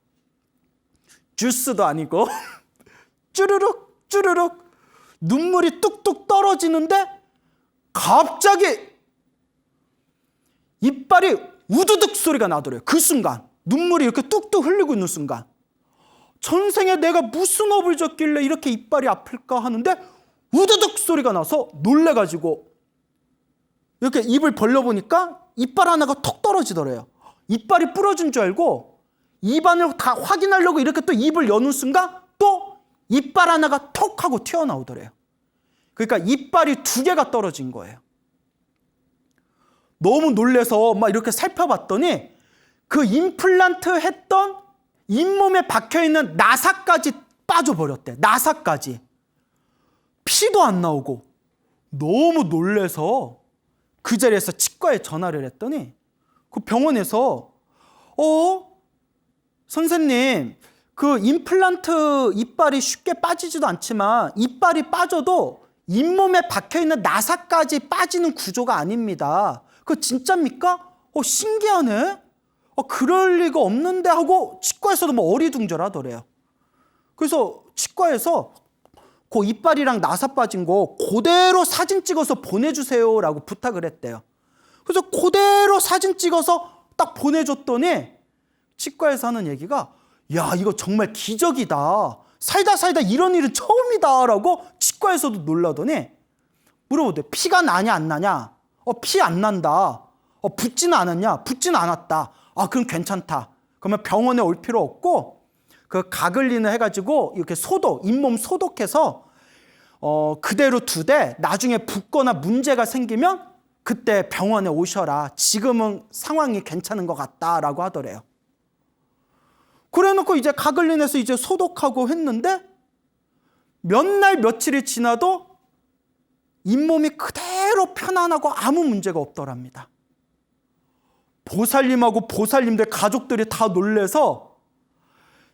주스도 아니고 주르륵 눈물이 뚝뚝 떨어지는데 갑자기 이빨이 우두둑 소리가 나더래요. 그 순간 눈물이 이렇게 뚝뚝 흘리고 있는 순간 전생에 내가 무슨 업을 졌길래 이렇게 이빨이 아플까 하는데 우두둑 소리가 나서 놀래가지고 이렇게 입을 벌려보니까 이빨 하나가 턱 떨어지더래요. 이빨이 부러진 줄 알고 입안을 다 확인하려고 이렇게 또 입을 여는 순간 또 이빨 하나가 턱 하고 튀어나오더래요. 그러니까 이빨이 2개가 떨어진 거예요. 너무 놀래서 막 이렇게 살펴봤더니 그 임플란트 했던 잇몸에 박혀있는 나사까지 빠져버렸대. 나사까지. 피도 안 나오고 너무 놀래서 그 자리에서 치과에 전화를 했더니 그 병원에서 선생님 그 임플란트 이빨이 쉽게 빠지지도 않지만 이빨이 빠져도 잇몸에 박혀있는 나사까지 빠지는 구조가 아닙니다. 그거 진짜입니까? 신기하네. 그럴 리가 없는데 하고 치과에서도 뭐 어리둥절하더래요. 그래서 치과에서 그 이빨이랑 나사 빠진 거 그대로 사진 찍어서 보내주세요라고 부탁을 했대요. 그래서 그대로 사진 찍어서 딱 보내줬더니 치과에서 하는 얘기가, 야, 이거 정말 기적이다. 살다 이런 일은 처음이다 라고 치과에서도 놀라더니 물어보대. 피가 나냐 안 나냐? 피 안 난다. 붓지는 않았냐? 붓지는 않았다. 그럼 괜찮다. 그러면 병원에 올 필요 없고 그 가글린을 해가지고 이렇게 잇몸 소독해서 그대로 두되 나중에 붓거나 문제가 생기면 그때 병원에 오셔라. 지금은 상황이 괜찮은 것 같다라고 하더래요. 그래놓고 이제 가글린에서 이제 소독하고 했는데 몇 날 며칠이 지나도 잇몸이 그대로 편안하고 아무 문제가 없더랍니다. 보살님하고 보살님들 가족들이 다 놀래서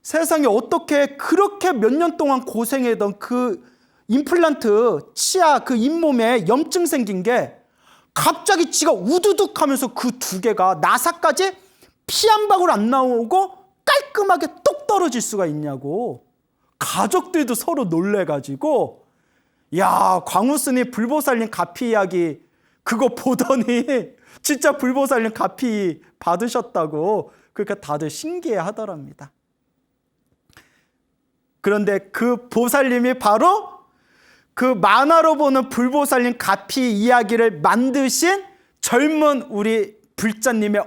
세상에 어떻게 그렇게 몇 년 동안 고생했던 그 임플란트 치아 그 잇몸에 염증 생긴 게 갑자기 지가 우두둑 하면서 그 두 개가 나사까지 피 한 방울 안 나오고 깔끔하게 뚝 떨어질 수가 있냐고 가족들도 서로 놀래가지고, 야, 광우스님 불보살님 가피 이야기 그거 보더니 진짜 불보살님 가피 받으셨다고 그러니까 다들 신기해 하더랍니다. 그런데 그 보살님이 바로 그 만화로 보는 불보살님 가피 이야기를 만드신 젊은 우리 불자님의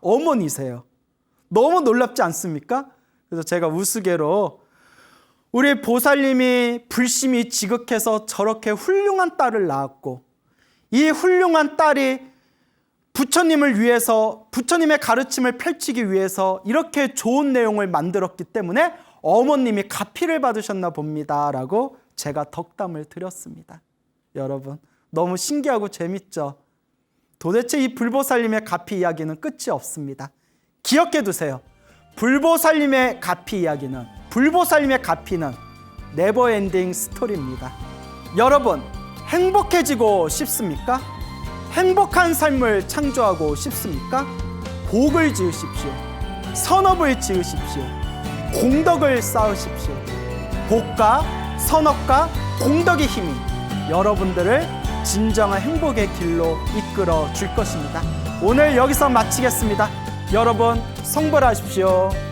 어머니세요. 너무 놀랍지 않습니까? 그래서 제가 우스개로 우리 보살님이 불심이 지극해서 저렇게 훌륭한 딸을 낳았고 이 훌륭한 딸이 부처님을 위해서 부처님의 가르침을 펼치기 위해서 이렇게 좋은 내용을 만들었기 때문에 어머님이 가피를 받으셨나 봅니다 라고 제가 덕담을 드렸습니다. 여러분 너무 신기하고 재밌죠? 도대체 이 불보살님의 가피 이야기는 끝이 없습니다. 기억해 두세요. 불보살님의 가피는 네버엔딩 스토리입니다. 여러분 행복해지고 싶습니까? 행복한 삶을 창조하고 싶습니까? 복을 지으십시오. 선업을 지으십시오. 공덕을 쌓으십시오. 복과 선업과 공덕의 힘이 여러분들을 진정한 행복의 길로 이끌어 줄 것입니다. 오늘 여기서 마치겠습니다. 여러분 성불하십시오.